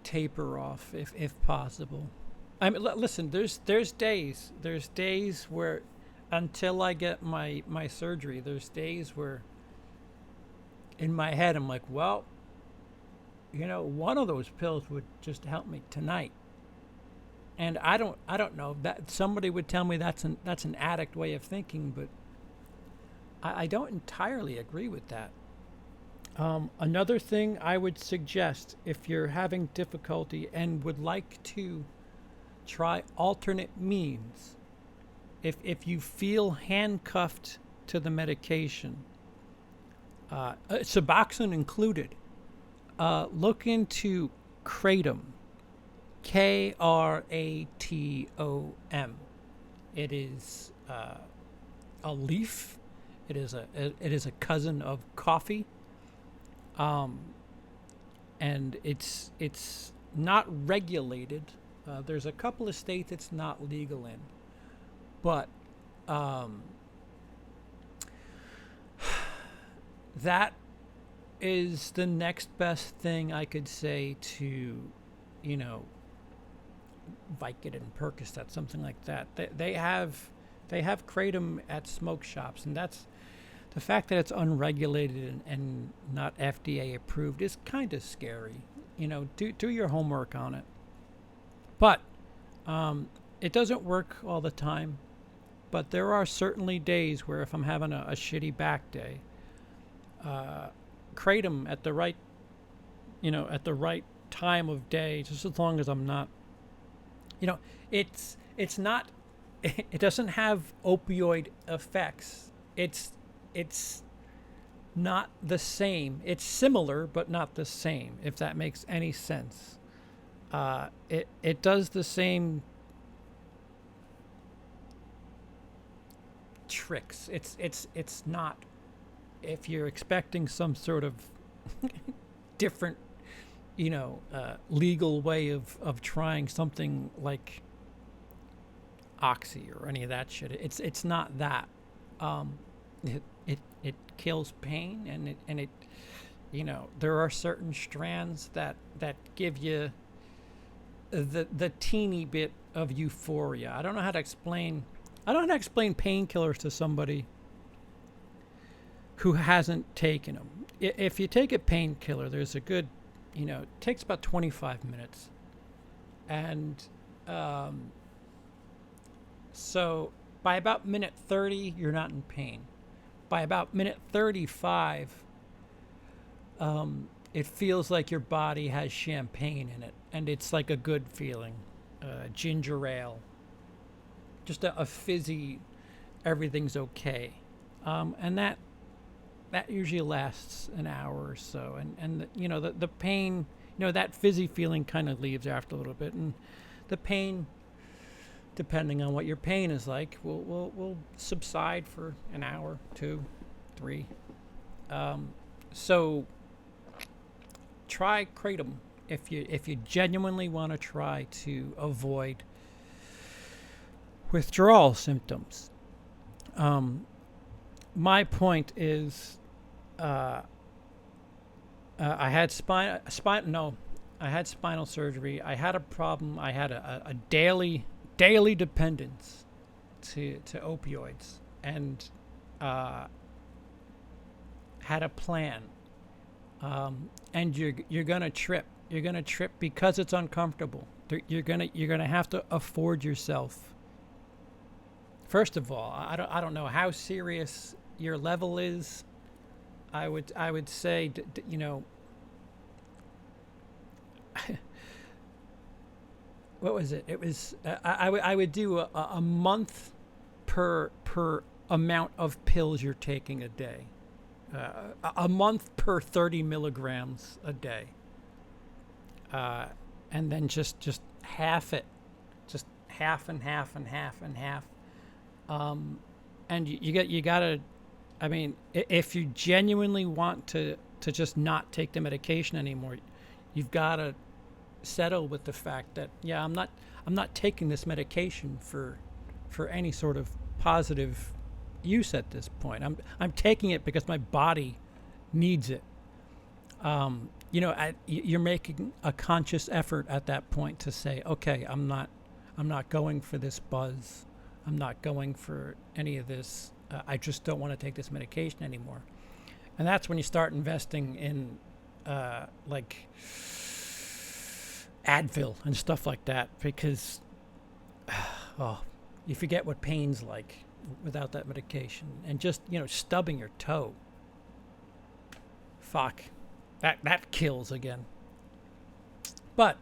taper off if possible. I mean, listen. There's days where, until I get my surgery, there's days where in my head I'm like, well, one of those pills would just help me tonight. And I don't know that somebody would tell me that's an addict way of thinking, but I don't entirely agree with that. Another thing I would suggest, if you're having difficulty and would like to try alternate means, if you feel handcuffed to the medication, Suboxone included, look into kratom, Kratom. It is a leaf. It is a cousin of coffee, and it's not regulated. There's a couple of states it's not legal in, but that is the next best thing I could say to, Vicodin and Percocet, something like that. They have kratom at smoke shops, and that's the fact that it's unregulated and not FDA approved is kind of scary. Do your homework on it. But it doesn't work all the time. But there are certainly days where if I'm having a shitty back day, kratom at the right time of day, just as long as I'm not, it's not, it doesn't have opioid effects. It's not the same. It's similar, but not the same, if that makes any sense. It does the same tricks. It's not, if you're expecting some sort of different, legal way of trying something like Oxy or any of that shit. It's not that. It kills pain, and it there are certain strands that give you the teeny bit of euphoria. I don't know how to explain painkillers to somebody who hasn't taken them. If you take a painkiller, there's a good, it takes about 25 minutes. And so by about minute 30, you're not in pain. By about minute 35, it feels like your body has champagne in it. And it's like a good feeling. Ginger ale. Just a fizzy, everything's okay. And that usually lasts an hour or so, and the pain, that fizzy feeling kind of leaves after a little bit, and the pain, depending on what your pain is like, will subside for an hour, 2, 3. So try kratom if you genuinely want to try to avoid withdrawal symptoms. My point is, I had spinal surgery. I had a problem. I had a daily dependence to opioids, and had a plan. And you're gonna trip. You're gonna trip because it's uncomfortable. You're gonna have to afford yourself. First of all, I don't know how serious your level is. I would say, what was it? It was I would do a month per amount of pills you're taking a day. A month per 30 milligrams a day. And then just half it, just half and half and half and half. And you gotta, I mean, if you genuinely want to just not take the medication anymore, you've gotta settle with the fact that, yeah, I'm not taking this medication for any sort of positive use at this point. I'm taking it because my body needs it. You're making a conscious effort at that point to say, okay, I'm not going for this buzz. I'm not going for any of this. I just don't want to take this medication anymore. And that's when you start investing in like Advil and stuff like that, because oh, you forget what pain's like without that medication. And just, stubbing your toe. Fuck. That kills again. But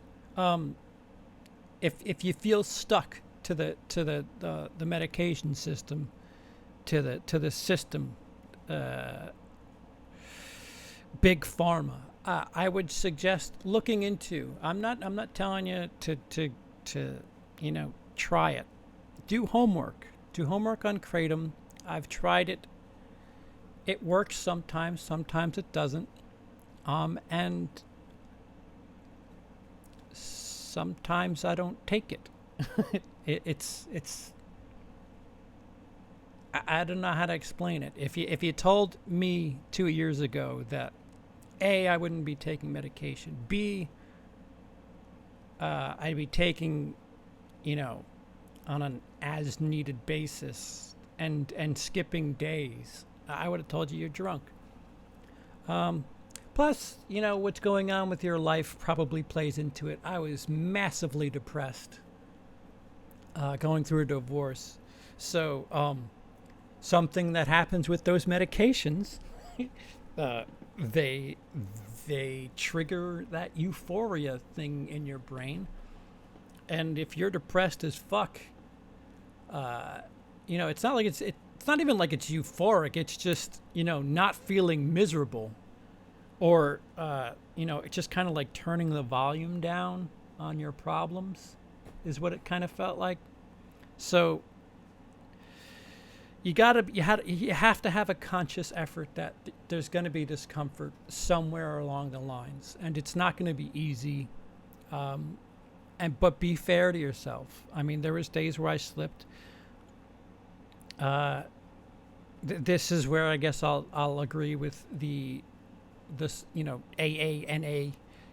if you feel stuck to the medication system, to the system, big pharma, I would suggest looking into. I'm not telling you to try it. Do homework. Do homework on kratom. I've tried it. It works sometimes. Sometimes it doesn't. And sometimes I don't take it. It's. I don't know how to explain it. If you told me 2 years ago that A, I wouldn't be taking medication, B, I'd be taking, on an as needed basis and skipping days, I would have told you you're drunk. Plus, what's going on with your life probably plays into it. I was massively depressed going through a divorce. So, something that happens with those medications, they trigger that euphoria thing in your brain. And if you're depressed as fuck, it's not like it's not even like it's euphoric. It's just, not feeling miserable. Or, it's just kind of like turning the volume down on your problems is what it kind of felt like. So you have to have a conscious effort that there's going to be discomfort somewhere along the lines, and it's not going to be easy. But be fair to yourself. I mean, there was days where I slipped. This is where I guess I'll agree with this AA, NA.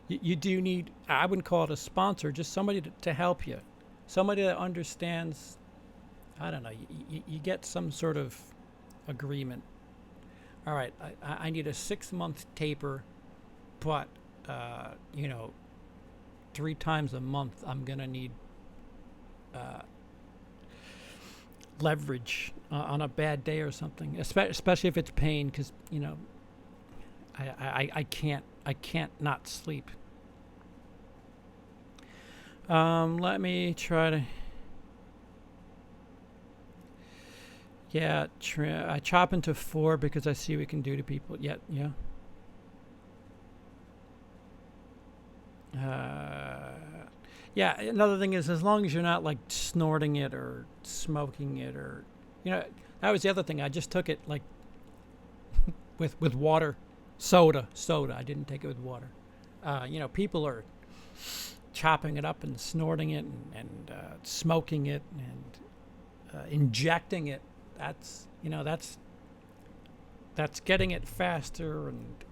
You do need, I wouldn't call it a sponsor, just somebody to help you, somebody that understands. I don't know. You get some sort of agreement. All right, I need a 6-month taper, but 3 times a month I'm gonna need leverage on a bad day or something, especially if it's pain, because I can't not sleep. Let me try to. Yeah, I chop into 4 because I see what we can do to people. Yeah. Yeah, another thing is, as long as you're not like snorting it or smoking it, or that was the other thing. I just took it like with water, soda. I didn't take it with water. People are chopping it up and snorting it and smoking it and injecting it. That's getting it faster, and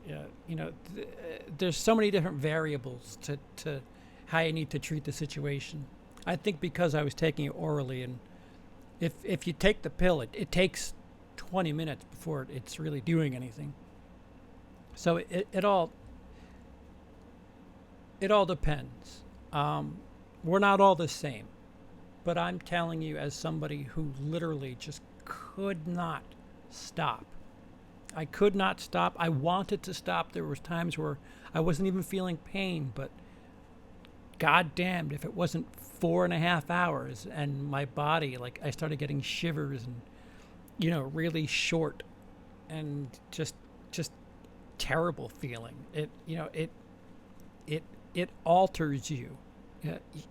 there's so many different variables to how you need to treat the situation. I think because I was taking it orally, and if you take the pill, it takes 20 minutes before it's really doing anything. So it all depends. We're not all the same, but I'm telling you, as somebody who literally just could not stop. I could not stop. I wanted to stop. There was times where I wasn't even feeling pain, but God damned if it wasn't 4.5 hours and my body, like, I started getting shivers and, really short and just terrible feeling. It alters you.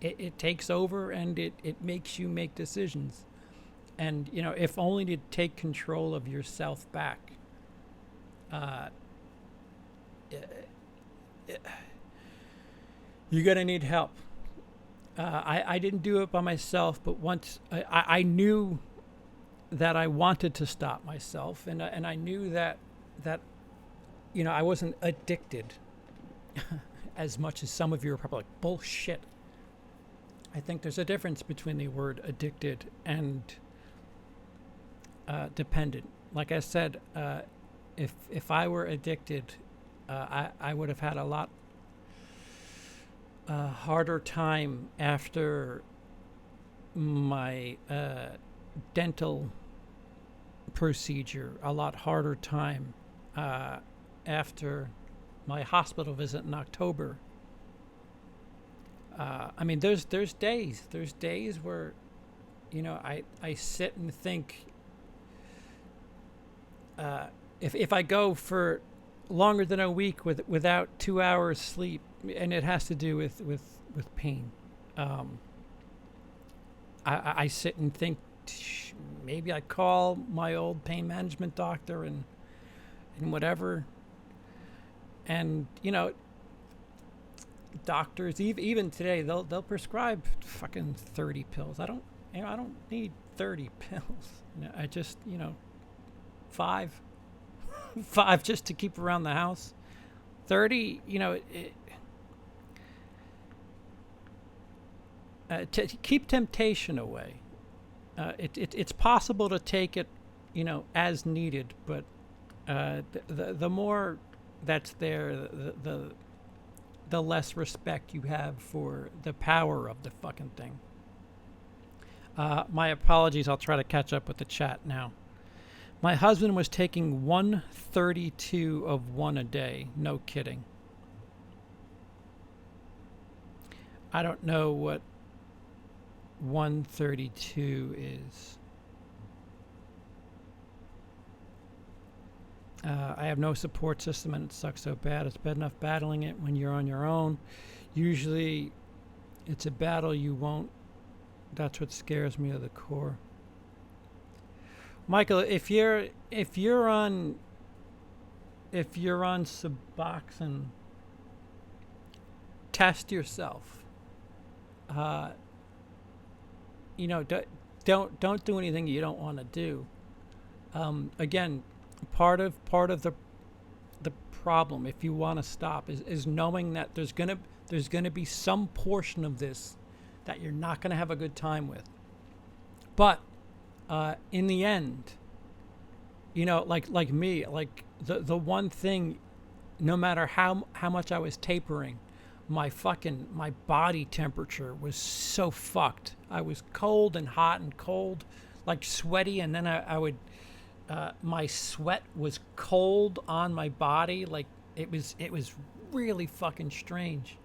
It takes over, and it makes you make decisions. And, if only to take control of yourself back. You're going to need help. I didn't do it by myself, but once I knew that I wanted to stop myself, and I knew that I wasn't addicted as much as some of you are probably like, bullshit. I think there's a difference between the word addicted and dependent. Like I said, if I were addicted, I would have had a lot harder time after my dental procedure a lot harder time after my hospital visit in October. I mean, there's days where, I sit and think, if I go for longer than a week without 2 hours sleep, and it has to do with pain, I sit and think, maybe I call my old pain management doctor and whatever. And doctors even today they'll prescribe fucking 30 pills. I don't need 30 pills. I just five five just to keep around the house. 30, to keep temptation away. It's possible to take it, as needed, but the more that's there, the less respect you have for the power of the fucking thing. My apologies. I'll try to catch up with the chat now. My husband was taking 132 of one a day. No kidding. I don't know what 132 is. I have no support system and it sucks so bad. It's bad enough battling it when you're on your own. Usually it's a battle you won't. That's what scares me to the core. Michael, if you're on Suboxone, test yourself. Don't do anything you don't want to do. Again, part of the problem, if you want to stop, is knowing that there's gonna be some portion of this that you're not gonna have a good time with. But in the end, like me, like the one thing, no matter how much I was tapering, my body temperature was so fucked. I was cold and hot and cold, like sweaty, and then I would. My sweat was cold on my body, like it was really fucking strange.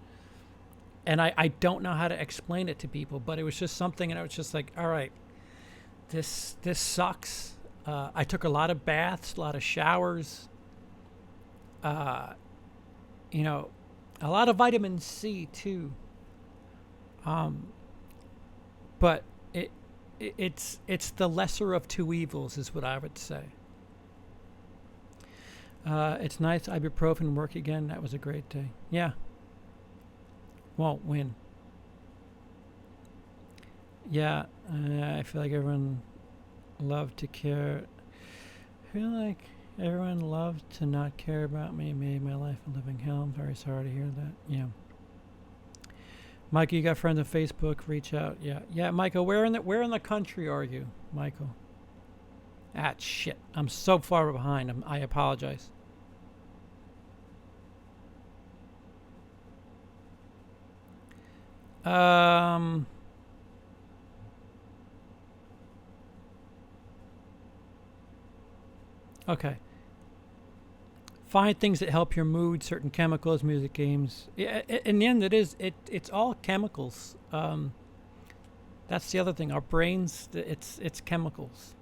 And I don't know how to explain it to people, but it was just something, and I was just like, all right, this sucks. I took a lot of baths, a lot of showers, a lot of vitamin C too. But it's the lesser of two evils, is what I would say. It's nice ibuprofen work again. That was a great day. Yeah. Won't win. Yeah, I feel like everyone loved to care. I feel like everyone loved to not care about me. It made my life a living hell. I'm very sorry to hear that. Yeah. Michael, you got friends on Facebook? Reach out. Yeah. Michael, where in the country are you, Michael? Ah, shit! I'm so far behind. I apologize. Okay. Find things that help your mood, certain chemicals, music, games. In the end, it's all chemicals. That's the other thing. Our brains, it's chemicals.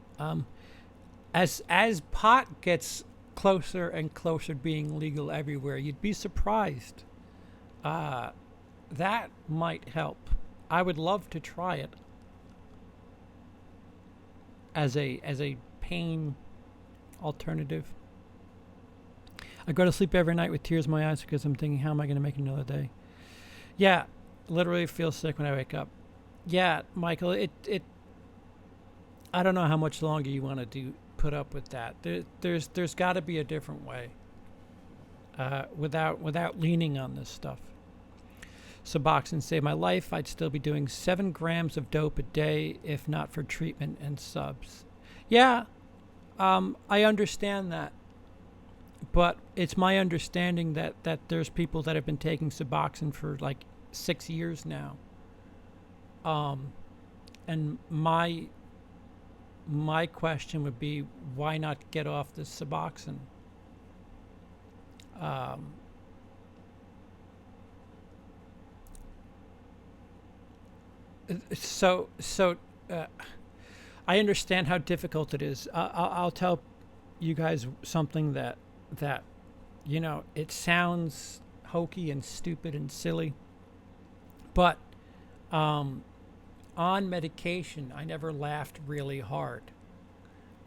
As pot gets closer and closer to being legal everywhere, you'd be surprised. That might help. I would love to try it as a pain alternative. I go to sleep every night with tears in my eyes because I'm thinking, how am I going to make another day? Yeah, literally feel sick when I wake up. Yeah, Michael, it I don't know how much longer you want to put up with that. There's got to be a different way. Without leaning on this stuff. Suboxone saved my life. I'd still be doing 7 grams of dope a day if not for treatment and subs. Yeah, I understand that. But it's my understanding that there's people that have been taking Suboxone for like 6 years now. and my question would be, why not get off the Suboxone? Um, so I understand how difficult it is. I'll tell you guys something that it sounds hokey and stupid and silly, but um, on medication, I never laughed really hard.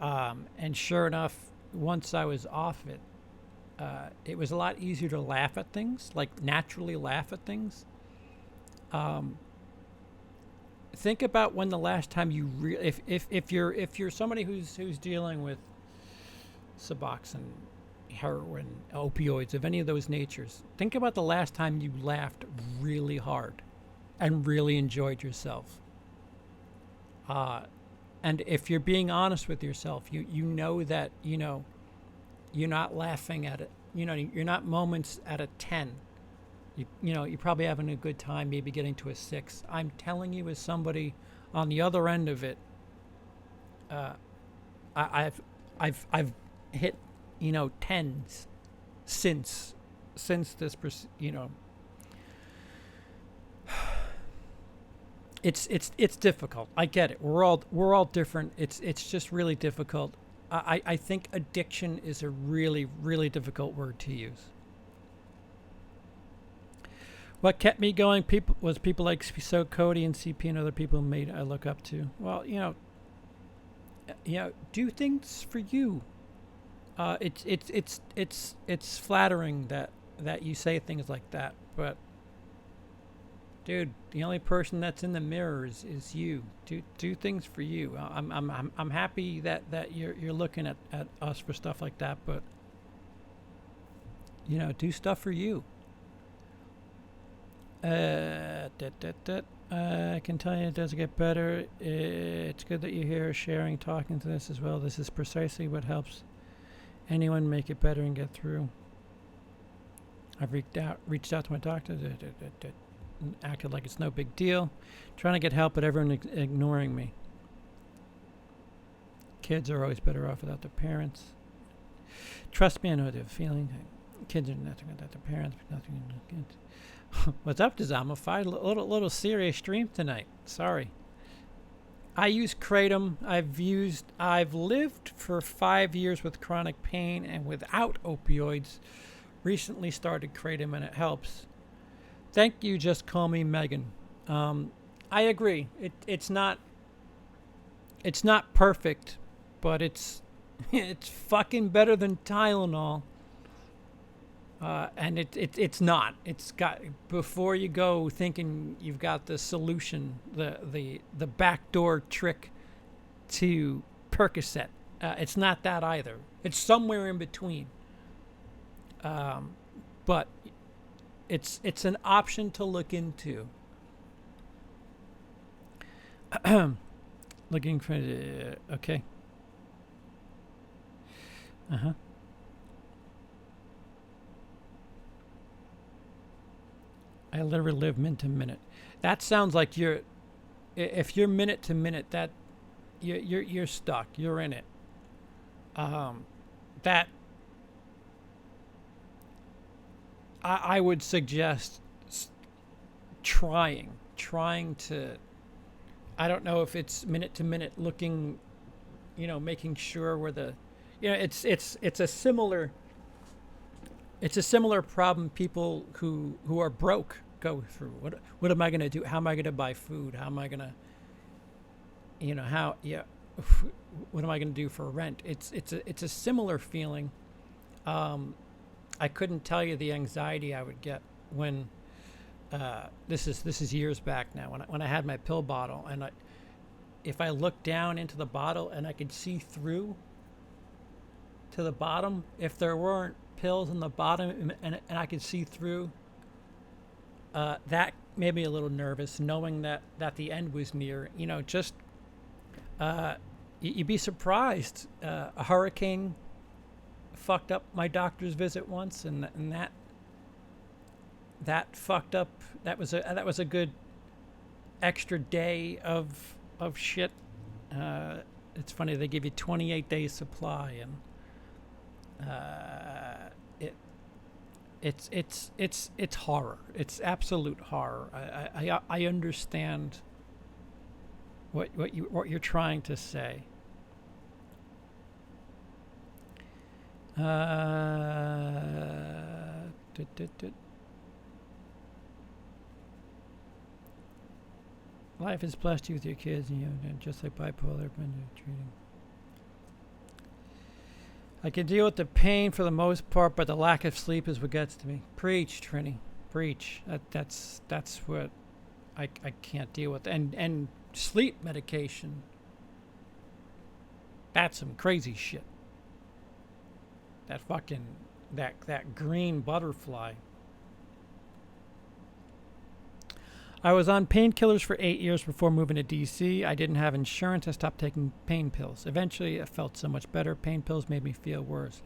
And sure enough, once I was off it, it was a lot easier to laugh at things, like naturally laugh at things. Um, think about when the last time you if you're somebody who's dealing with Suboxone, heroin, opioids of any of those natures, think about the last time you laughed really hard and really enjoyed yourself. And if you're being honest with yourself, you know that you're not laughing at it. You're not moments at a 10. You're probably having a good time, maybe getting to a 6. I'm telling you, as somebody on the other end of it, uh, I've hit 10s since this it's difficult. I get it. We're all different. It's just really difficult. I think addiction is a really, really difficult word to use. What kept me going was people like So Cody and CP and other people made I look up to. Well, do things for you. It's flattering that you say things like that, but dude, the only person that's in the mirror is you. Do things for you. I'm happy that you're looking at us for stuff like that, but do stuff for you. I can tell you it does get better. It's good that you're here sharing, talking to this as well. This is precisely what helps anyone make it better and get through. I've reached out to my doctor, acted like it's no big deal, trying to get help, but everyone ignoring me. Kids are always better off without their parents. Trust me, I know the feeling. Kids are nothing without their parents, but nothing. What's up, Dizamified? Little serious stream tonight. Sorry. I use kratom. I've lived for 5 years with chronic pain and without opioids. Recently started kratom and it helps. Thank you. Just call me Megan. I agree. It's not perfect, but it's fucking better than Tylenol. And it's not. It's got, before you go thinking you've got the solution, the backdoor trick to Percocet. It's not that either. It's somewhere in between. But it's an option to look into. Looking for okay. Uh-huh. I literally live minute to minute. That sounds like if you're minute to minute, that you're stuck. You're in it. That I would suggest trying to. I don't know if it's minute to minute looking, making sure where the, it's a similar. It's a similar problem people who are broke go through. What am I going to do? How am I going to buy food? How am I going to, what am I going to do for rent? It's a similar feeling. I couldn't tell you the anxiety I would get when this is years back now when I had my pill bottle, and if I looked down into the bottle and I could see through to the bottom, if there weren't pills in the bottom and I could see through, that made me a little nervous, knowing that the end was near. Just you'd be surprised. A hurricane fucked up my doctor's visit once, and that fucked up. That was a good extra day of of shit. It's funny, they give you 28 days supply, and it's horror. It's absolute horror. I understand what you're trying to say. Life has blessed you with your kids, and just like bipolar, when you're treating. I can deal with the pain for the most part, but the lack of sleep is what gets to me. Preach, Trini, preach. That's what I can't deal with. And sleep medication. That's some crazy shit. That fucking that green butterfly. I was on painkillers for 8 years before moving to DC. I didn't have insurance. I stopped taking pain pills. Eventually, I felt so much better. Pain pills made me feel worse.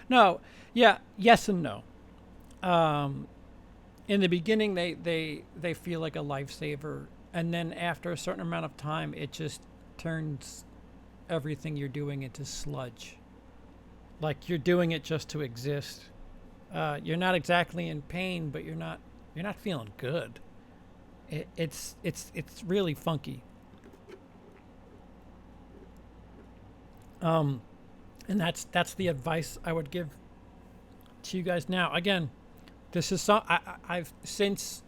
No, yeah, yes and no. In the beginning, they feel like a lifesaver, and then after a certain amount of time, it just turns everything you're doing into sludge. Like you're doing it just to exist. You're not exactly in pain, but you're not feeling good. It's really funky. And that's the advice I would give to you guys now. Again, this is I've since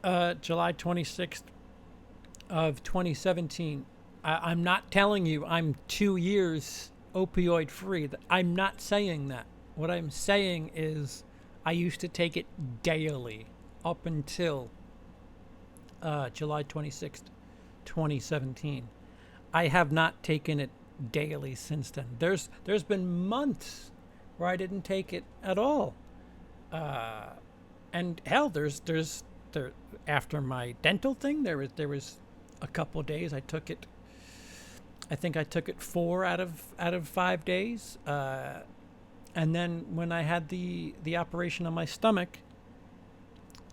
July 26th of 2017. I'm not telling you I'm 2 years opioid free. I'm not saying that. What I'm saying is I used to take it daily up until July 26th, 2017. I have not taken it daily since then. There's been months where I didn't take it at all. And hell, there's after my dental thing, there was a couple of days I took it. I think I took it 4 out of 5 days. And then when I had the operation on my stomach,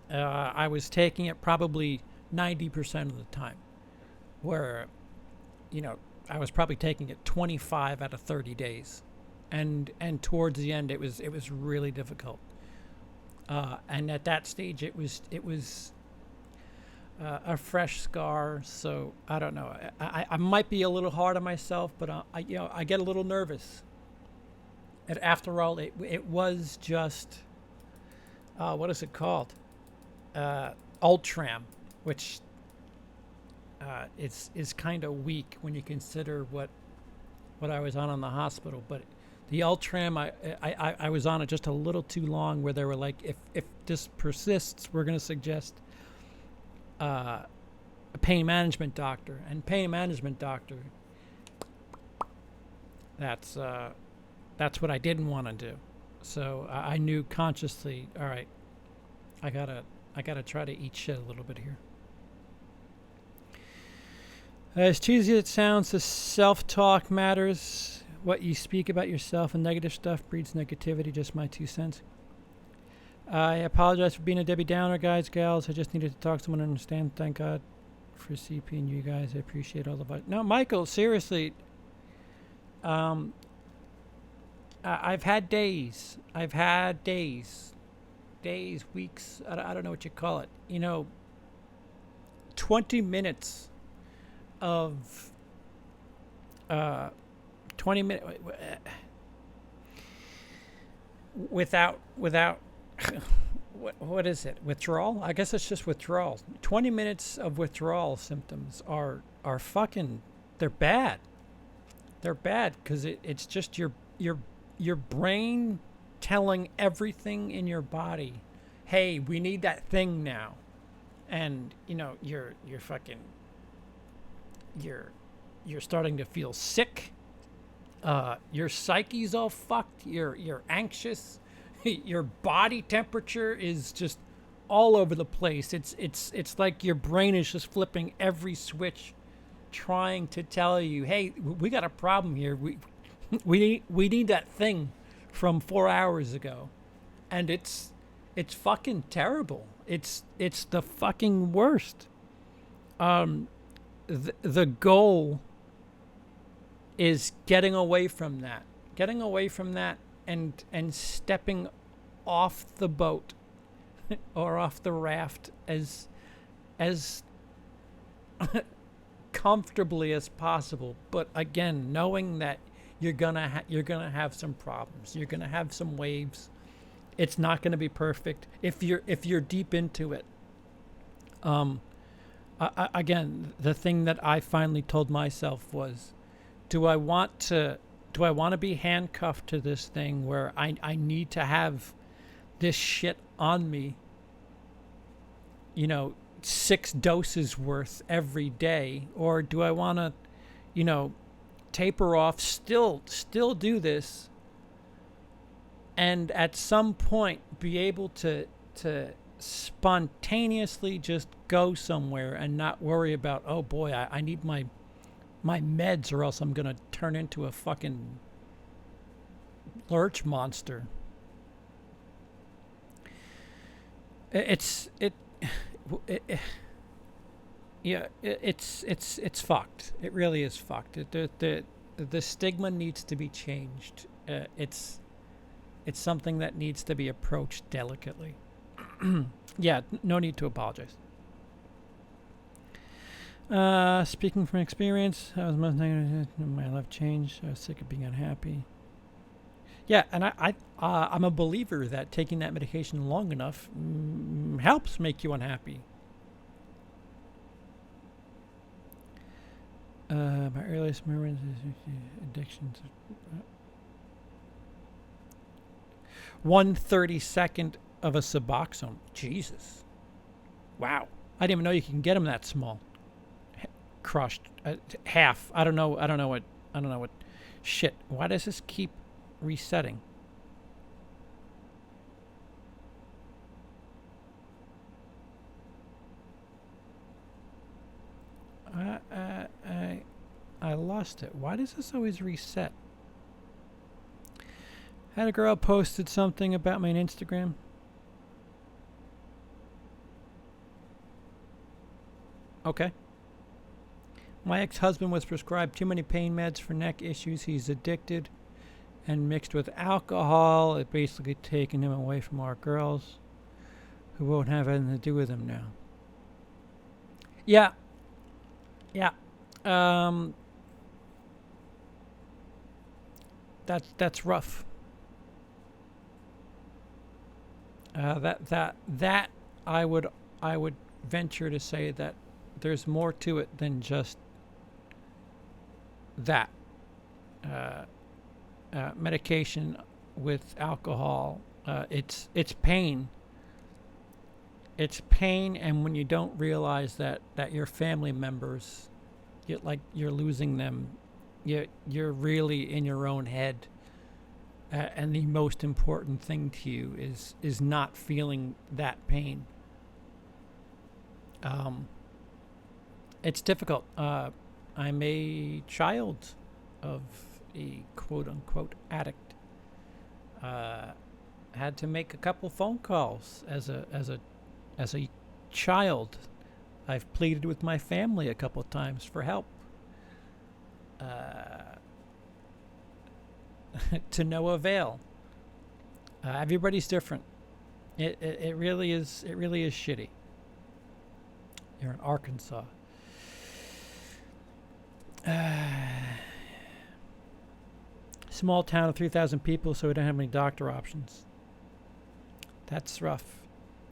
I was taking it probably 90% of the time, where, I was probably taking it 25 out of 30 days, and towards the end it was really difficult. And at that stage it was a fresh scar, so I don't know. I might be a little hard on myself, but I get a little nervous. And after all, it was just what is it called? Ultram, which is kind of weak when you consider what I was on the hospital. But the Ultram, I was on it just a little too long, where they were like, if this persists, we're going to suggest a pain management doctor. And pain management doctor, that's what I didn't want to do. So I knew consciously, all right, I gotta try to eat shit a little bit here. As cheesy as it sounds, the self-talk matters. What you speak about yourself and negative stuff breeds negativity. Just my 2 cents. I apologize for being a Debbie Downer, guys, gals. I just needed to talk to someone and understand. Thank God for CP and you guys. I appreciate all of it. No, Michael, seriously. I've had days. Days, weeks. I don't know what you call it. 20 minutes of 20 minutes without what is it? Withdrawal? I guess it's just withdrawal. 20 minutes of withdrawal symptoms are fucking, they're bad. They're bad because it's just your brain telling everything in your body, hey, we need that thing now. And you're fucking, you're starting to feel sick. Your psyche's all fucked. You're anxious. Your body temperature is just all over the place. It's like your brain is just flipping every switch, trying to tell you, hey, we got a problem here. We need that thing from 4 hours ago. And it's fucking terrible. It's the fucking worst. the goal is getting away from that, and stepping off the boat or off the raft as comfortably as possible. But again, knowing that you're gonna have some problems, you're gonna have some waves. It's not gonna be perfect if you're deep into it. Again, the thing that I finally told myself was, do I want to be handcuffed to this thing where I need to have this shit on me, 6 doses worth every day, or do I want to, taper off, still do this, and at some point be able to spontaneously just go somewhere and not worry about, oh boy, I need my meds or else I'm gonna turn into a fucking lurch monster. It's fucked. It really is fucked. The stigma needs to be changed. It's something that needs to be approached delicately. Yeah, no need to apologize. Speaking from experience, I was most negative. My life changed. I was sick of being unhappy. Yeah, and I'm a believer that taking that medication long enough helps make you unhappy. My earliest memories is addictions. 1/32 of a Suboxone. Jesus. Wow. I didn't even know you can get them that small. Crushed. Half. I don't know what. Shit. Why does this keep resetting? I lost it. Why does this always reset? Had a girl posted something about me on Instagram. Okay. My ex-husband was prescribed too many pain meds for neck issues. He's addicted, and mixed with alcohol, it basically taken him away from our girls, who won't have anything to do with him now. Yeah. That's rough. That I would venture to say that there's more to it than just that. Medication with alcohol, it's pain. It's pain, and when you don't realize that your family members, you're losing them, you're really in your own head, and the most important thing to you is not feeling that pain. It's difficult. I'm a child of a quote-unquote addict. Had to make a couple phone calls as a child. I've pleaded with my family a couple times for help. To no avail. Everybody's different. It really is shitty. You're in Arkansas. Small town of 3,000 people, so we don't have any doctor options. That's rough.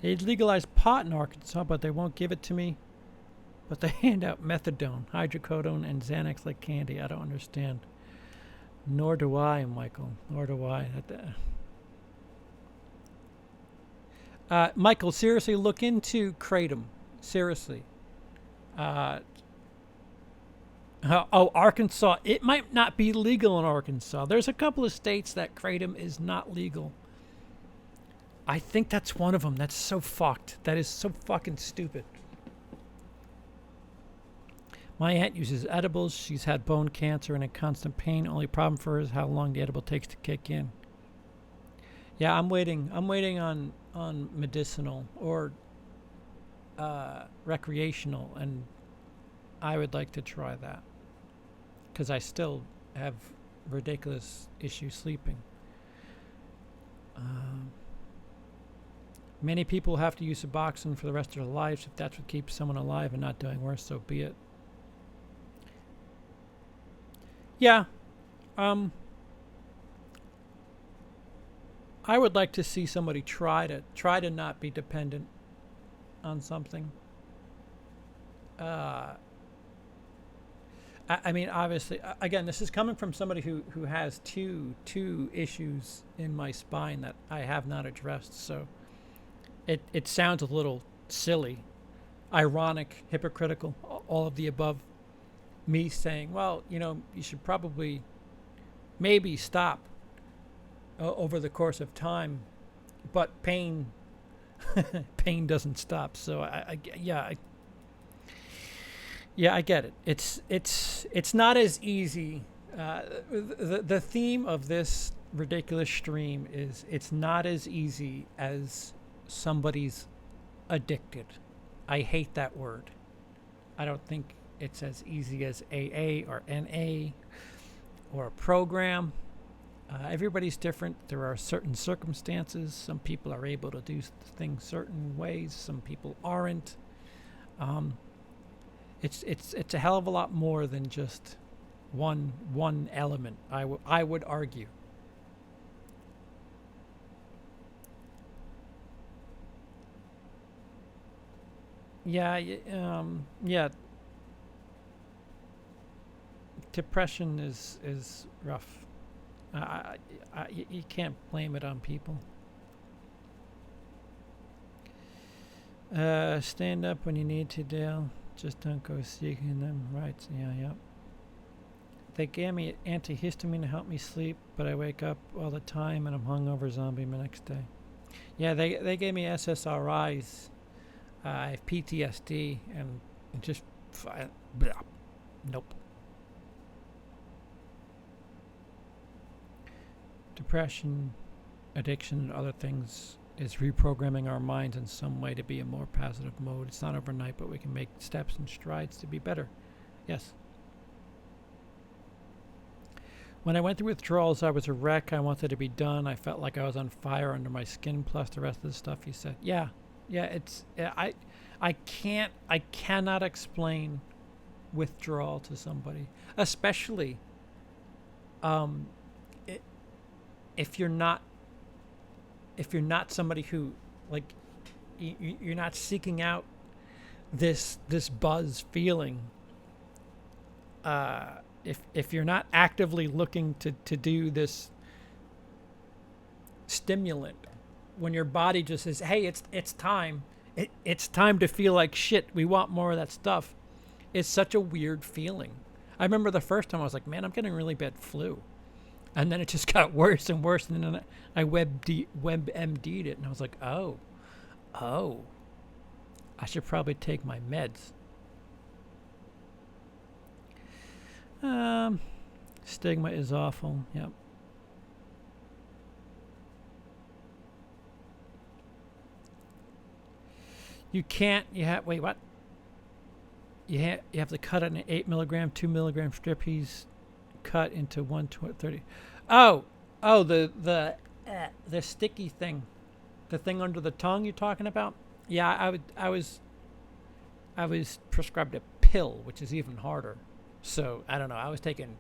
They legalized pot in Arkansas, but they won't give it to me. But they hand out methadone, hydrocodone, and Xanax like candy. I don't understand. Nor do I, Michael. Nor do I. Michael, seriously, look into Kratom. Seriously. Arkansas. It might not be legal in Arkansas. There's a couple of states that Kratom is not legal. I think that's one of them. That's so fucked. That is so fucking stupid. My aunt uses edibles. She's had bone cancer and in constant pain. Only problem for her is how long the edible takes to kick in. Yeah, I'm waiting on medicinal or recreational, and I would like to try that because I still have ridiculous issues sleeping. Many people have to use Suboxone for the rest of their lives. If that's what keeps someone alive and not doing worse, so be it. Yeah. I would like to see somebody try to not be dependent on something. I mean, obviously, again, this is coming from somebody who has two issues in my spine that I have not addressed. So it sounds a little silly, ironic, hypocritical, all of the above. Me saying, well, you should probably maybe stop over the course of time, but pain doesn't stop. So I get it. It's not as easy. The theme of this ridiculous stream is it's not as easy as somebody's addicted. I hate that word. I don't think it's as easy as AA or NA or a program. Everybody's different. There are certain circumstances. Some people are able to do things certain ways. Some people aren't. It's a hell of a lot more than just one element. I would argue. Yeah. Depression is rough. You can't blame it on people. Stand up when you need to, Dale. Just don't go seeking them. Right. Yeah. They gave me antihistamine to help me sleep, but I wake up all the time and I'm hungover zombie the next day. Yeah, they gave me SSRIs. I have PTSD and just blah. Nope. Depression, addiction, and other things is reprogramming our minds in some way to be a more positive mode. It's not overnight, but we can make steps and strides to be better. Yes. When I went through withdrawals, I was a wreck. I wanted to be done. I felt like I was on fire under my skin, plus the rest of the stuff he said. Yeah, I cannot explain withdrawal to somebody, especially if you're not somebody who, like, you're not seeking out this buzz feeling. If you're not actively looking to do this stimulant, when your body just says, "Hey, it's time. It's time to feel like shit. We want more of that stuff." It's such a weird feeling. I remember the first time I was like, "Man, I'm getting really bad flu," and then it just got worse and worse. And then I WebMD'd it, and I was like, "Oh, I should probably take my meds." Stigma is awful. Yep. You can't. Wait, what? You have to cut it in an 8 milligram, 2 milligram strip. He's cut into 130. Oh, the sticky thing, the thing under the tongue you're talking about. Yeah, I was prescribed a pill, which is even harder. So I don't know. I was taking,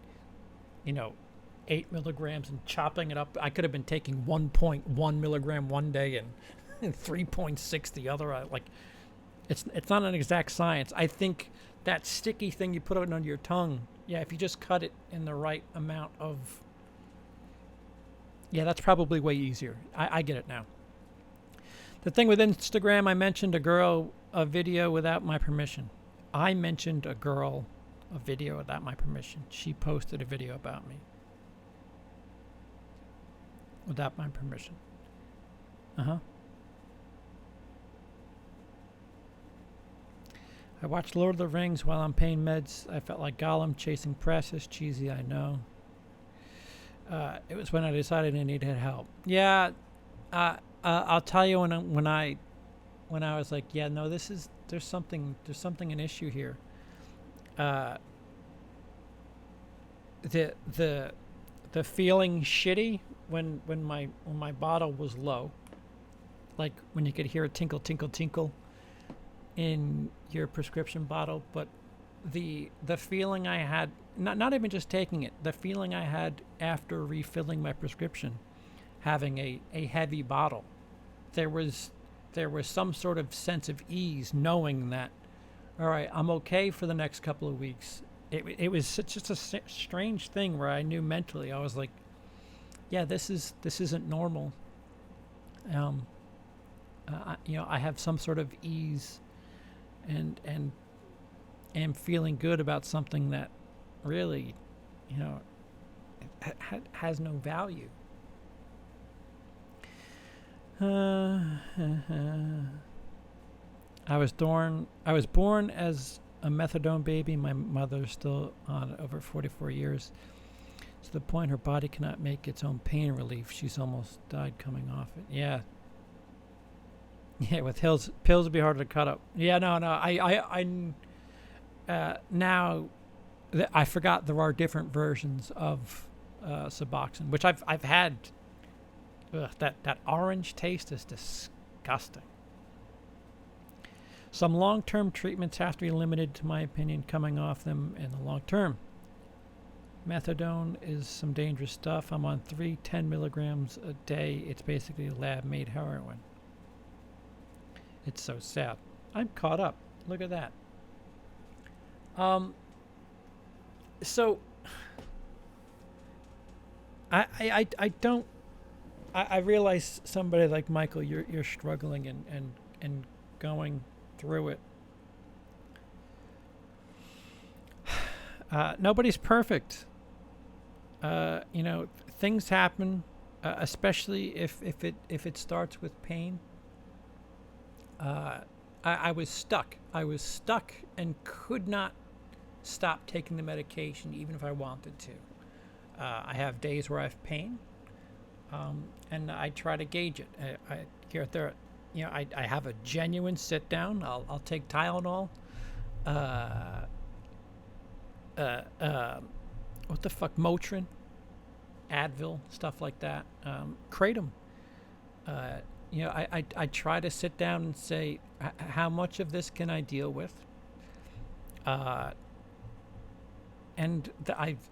8 milligrams and chopping it up. I could have been taking 1.1 milligram one day and 3.6 the other. It's not an exact science. I think that sticky thing you put it under your tongue. Yeah, if you just cut it in the right amount of. Yeah, that's probably way easier. I get it now. The thing with Instagram, I mentioned a video without my permission. I mentioned a girl a video without my permission. She posted a video about me without my permission. I watched Lord of the Rings while on pain meds. I felt like Gollum chasing Precious. Cheesy, I know. It was when I decided I needed help. Yeah, I'll tell you when I was like, yeah, no, there's something an issue here. uh, the feeling shitty when my bottle was low, like when you could hear a tinkle tinkle tinkle in your prescription bottle, but the feeling I had, not even just taking it, the feeling I had after refilling my prescription, having a heavy bottle, there was some sort of sense of ease knowing that, all right, I'm okay for the next couple of weeks. It was just a strange thing where I knew mentally, I was like, yeah, this isn't normal. I have some sort of ease, and am feeling good about something that really, has no value. I was born as a methadone baby. My mother's still on over 44 years. To the point her body cannot make its own pain relief. She's almost died coming off it. Yeah. Yeah, with pills would be harder to cut up. Yeah, no. Now, I forgot there are different versions of Suboxone, which I've had. Ugh, that orange taste is disgusting. Some long-term treatments have to be limited, to my opinion, coming off them in the long term. Methadone is some dangerous stuff. I'm on 10 milligrams a day. It's basically lab-made heroin. It's so sad. I'm caught up. Look at that. So I don't. I realize somebody like Michael, you're struggling and going through it. Nobody's perfect. Things happen, especially if it starts with pain. I was stuck. I was stuck and could not stop taking the medication, even if I wanted to. I have days where I have pain, and I try to gauge it. I have a genuine sit down. I'll take Tylenol. What the fuck, Motrin, Advil, stuff like that. Kratom. I try to sit down and say, how much of this can I deal with? And I've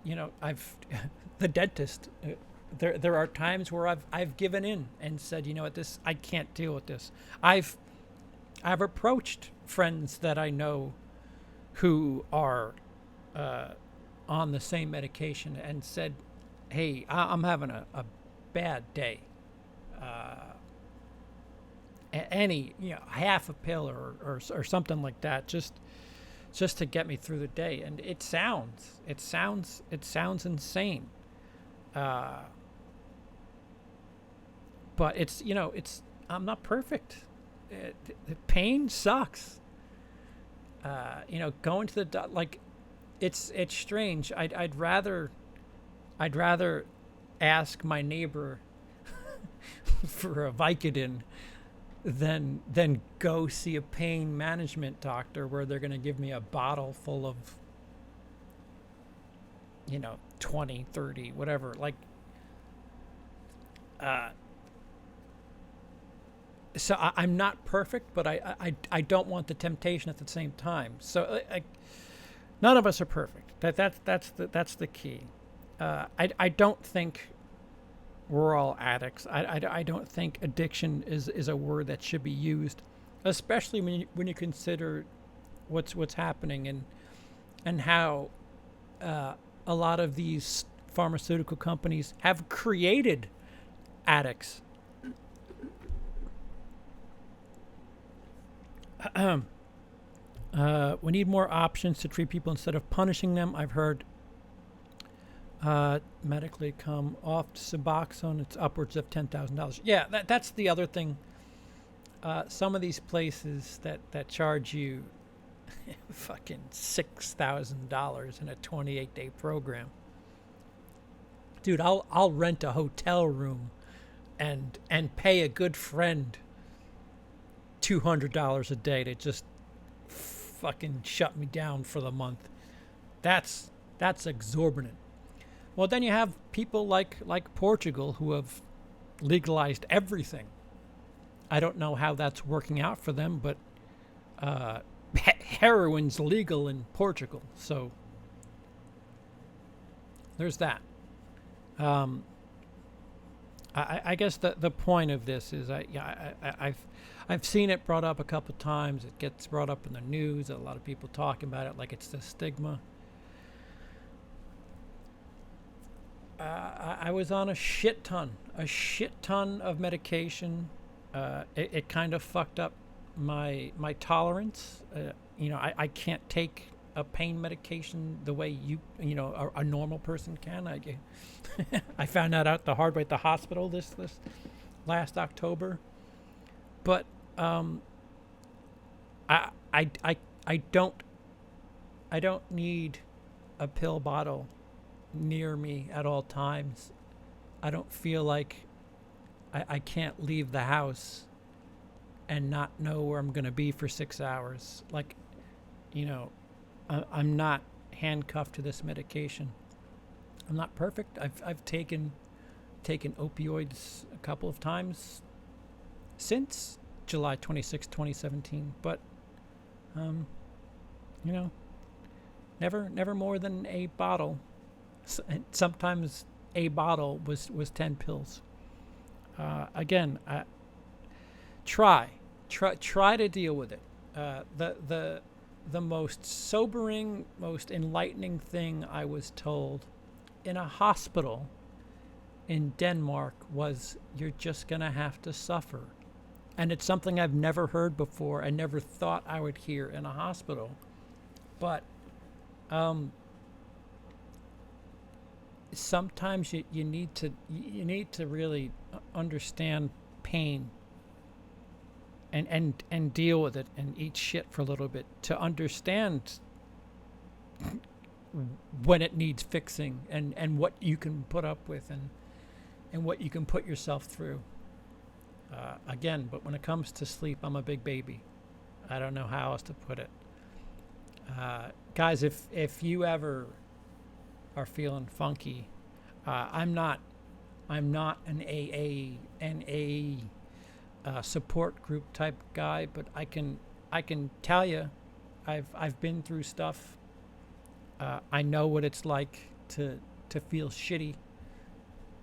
the dentist. There are times where I've given in and said, this, I can't deal with this. I've approached friends that I know who are on the same medication and said, hey, I'm having a bad day. Any half a pill or something like that, just to get me through the day. And it sounds insane. But it's I'm not perfect. The pain sucks. Going to the it's strange. I'd rather ask my neighbor for a Vicodin than go see a pain management doctor where they're going to give me a bottle full of 20, 30, whatever. So I'm not perfect, but I don't want the temptation at the same time. So none of us are perfect. That's the key. I don't think we're all addicts. I don't think addiction is a word that should be used, especially when you consider what's happening and how a lot of these pharmaceutical companies have created addicts. We need more options to treat people instead of punishing them. I've heard medically come off Suboxone. It's upwards of $10,000. Yeah, that's the other thing. Some of these places that charge you fucking $6,000 in a 28-day program. Dude, I'll rent a hotel room and pay a good friend $200 a day to just fucking shut me down for the month. that's exorbitant. Well, then you have people like Portugal who have legalized everything. I don't know how that's working out for them, but heroin's legal in Portugal, so there's that. I guess the point of this is I've seen it brought up a couple times. It gets brought up in the news. A lot of people talking about it like it's the stigma. I was on a shit ton of medication. It kind of fucked up my tolerance. I can't take a pain medication the way a normal person can. I found that out the hard way at the hospital this last October. But I don't need a pill bottle near me at all times. I don't feel like I can't leave the house and not know where I'm going to be for 6 hours. Like, I'm not handcuffed to this medication. I'm not perfect. I've taken opioids a couple of times since July 26, 2017, but never more than a bottle. Sometimes a bottle was 10 pills. Again, try to deal with it. The most sobering, most enlightening thing I was told in a hospital in Denmark was, you're just gonna have to suffer. And it's something I've never heard before. I never thought I would hear in a hospital. But sometimes you need to really understand pain and deal with it and eat shit for a little bit to understand when it needs fixing and what you can put up with and what you can put yourself through. Again, but when it comes to sleep, I'm a big baby. I don't know how else to put it. Guys, if you ever are feeling funky, I'm not an AA support group type guy, but I can tell you, I've been through stuff. I know what it's like to feel shitty,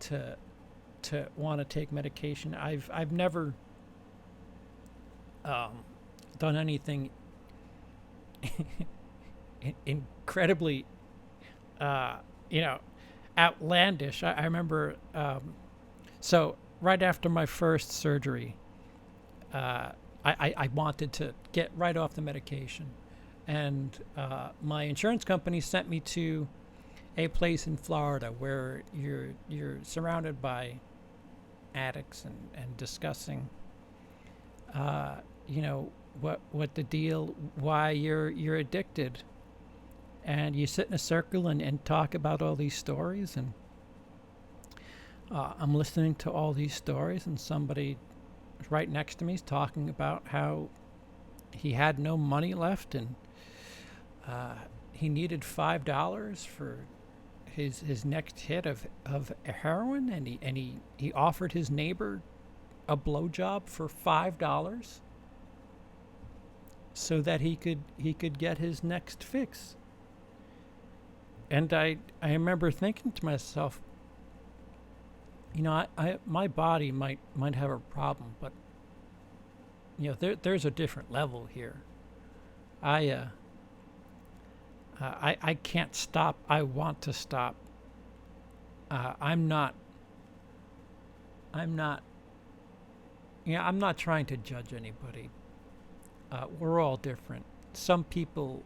to want to take medication. I've never done anything incredibly outlandish. I remember so right after my first surgery, I wanted to get right off the medication, and my insurance company sent me to a place in Florida where you're surrounded by addicts and discussing what the deal, why you're addicted, and you sit in a circle and talk about all these stories, and I'm listening to all these stories, and somebody right next to me is talking about how he had no money left, and he needed $5 for his next hit of heroin, and he offered his neighbor a blowjob for $5 so that he could get his next fix. And I remember thinking to myself, my body might have a problem, but there's a different level here. I can't stop. I want to stop. I'm not trying to judge anybody. We're all different. Some people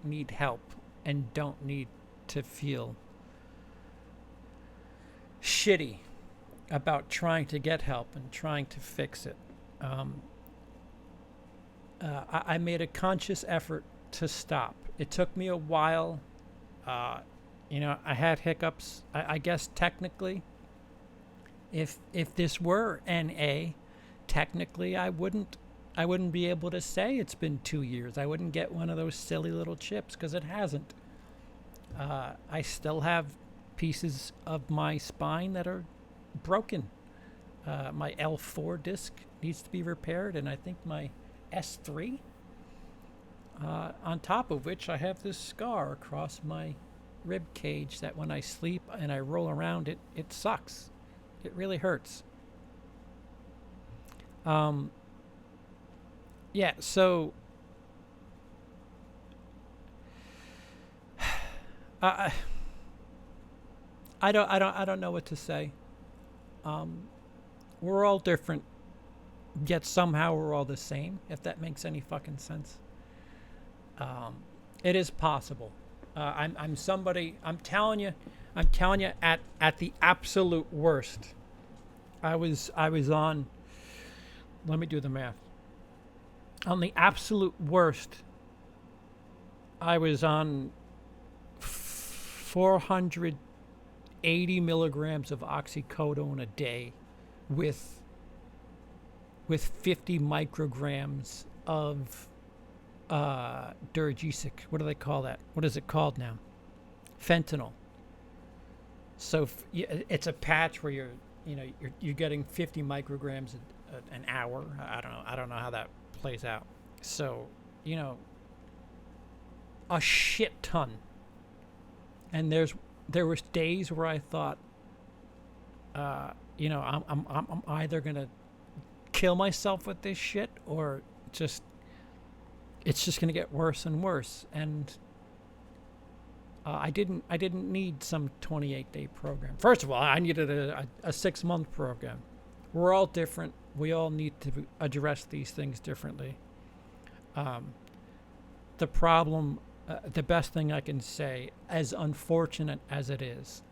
need help and don't need to feel shitty about trying to get help and trying to fix it. I made a conscious effort to stop. It took me a while. I had hiccups. I guess technically, if this were NA, technically I wouldn't be able to say it's been 2 years. I wouldn't get one of those silly little chips because it hasn't. I still have pieces of my spine that are broken. My L4 disc needs to be repaired, and I think my S3. On top of which, I have this scar across my rib cage that when I sleep and I roll around it, it sucks. It really hurts. Yeah, so I don't know what to say. We're all different, yet somehow we're all the same. If that makes any fucking sense. It is possible. I'm somebody. I'm telling you. At the absolute worst, I was on. Let me do the math. On the absolute worst, I was on 480 milligrams of oxycodone a day with 50 micrograms of Duragesic. What do they call that? What is it called now? Fentanyl. So it's a patch where you're getting 50 micrograms an hour. I don't know how that plays out. So, a shit ton. And there was days where I thought, I'm either gonna kill myself with this shit, or it's just gonna get worse and worse. And I didn't need some 28-day program. First of all, I needed a 6-month program. We're all different. We all need to address these things differently. The problem, the best thing I can say, as unfortunate as it is,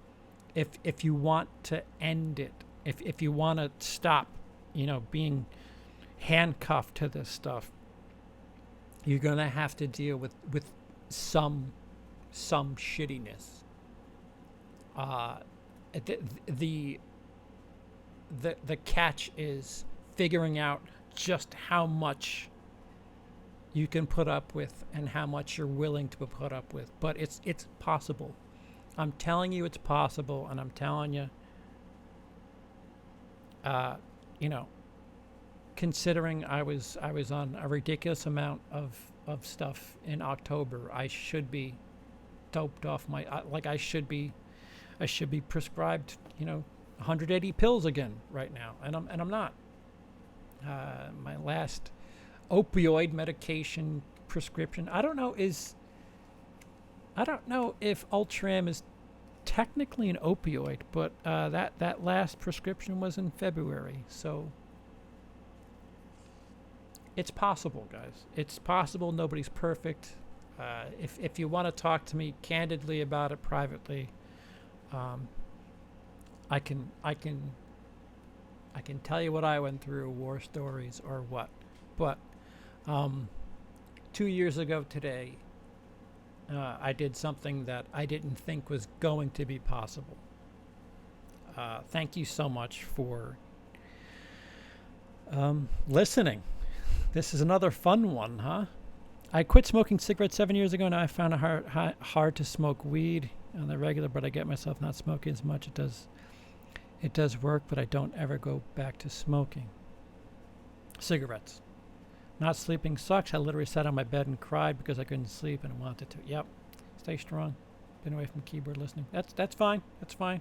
if you want to end it, if you want to stop, being handcuffed to this stuff, you're gonna have to deal with some shittiness. The catch is figuring out just how much you can put up with and how much you're willing to put up with. But it's possible. I'm telling you it's possible, and I'm telling you, considering I was on a ridiculous amount of stuff in October, I should be doped off my I should be prescribed 180 pills again right now, and I'm not. My last opioid medication prescription, I don't know if Ultram is technically an opioid, but that last prescription was in February, so it's possible, guys. It's possible. Nobody's perfect. If you want to talk to me candidly about it privately, I can tell you what I went through, war stories or what. But 2 years ago today, I did something that I didn't think was going to be possible. Thank you so much for listening. This is another fun one, huh? I quit smoking cigarettes 7 years ago. Now I found it hard to smoke weed on the regular, but I get myself not smoking as much. It does work, but I don't ever go back to smoking cigarettes. Not sleeping sucks. I literally sat on my bed and cried because I couldn't sleep and wanted to. Yep. Stay strong. Been away from the keyboard listening. That's fine. That's fine.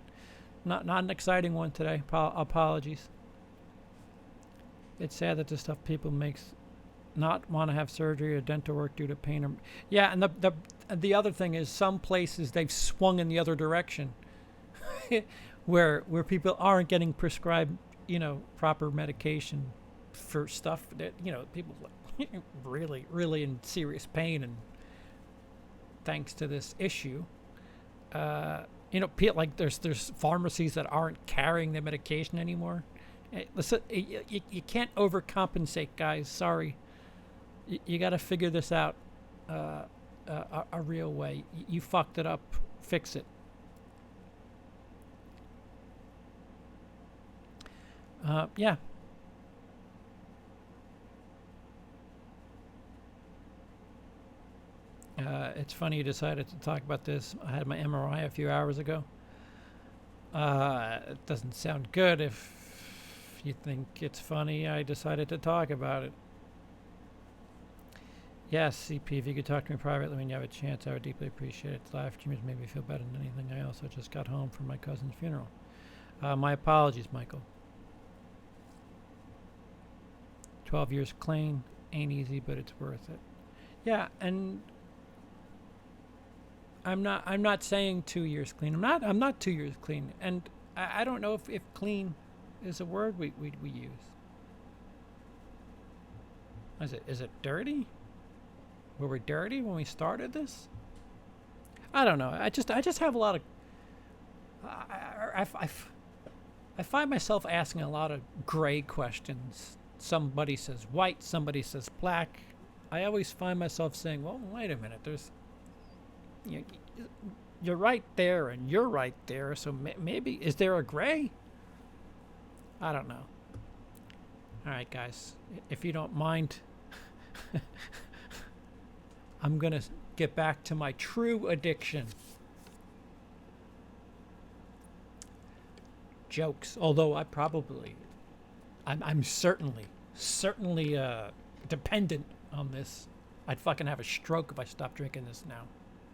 Not an exciting one today. Apologies. It's sad that the stuff people makes not want to have surgery or dental work due to pain or yeah, and the other thing is some places they've swung in the other direction where people aren't getting prescribed proper medication for stuff that people really in serious pain, and thanks to this issue like there's pharmacies that aren't carrying the medication anymore. Listen, you can't overcompensate, guys. Sorry. You got to figure this out a real way. You fucked it up. Fix it. Yeah. It's funny you decided to talk about this. I had my MRI a few hours ago. It doesn't sound good if you think it's funny. I decided to talk about it. Yes, CP, if you could talk to me privately when you have a chance, I would deeply appreciate it. Live streamers made me feel better than anything. I also just got home from my cousin's funeral. My apologies, Michael. 12 years clean. Ain't easy, but it's worth it. Yeah, and I'm not saying 2 years clean. I'm not 2 years clean. And I don't know if clean is a word we use. Is it dirty? Were we dirty when we started this? I don't know. I just have a lot of I find myself asking a lot of gray questions. Somebody says white, somebody says black. I always find myself saying, well, wait a minute, you're right there and you're right there, so maybe, is there a gray? I don't know. All right, guys, if you don't mind, I'm going to get back to my true addiction. Jokes, although I'm certainly dependent on this. I'd fucking have a stroke if I stopped drinking this now.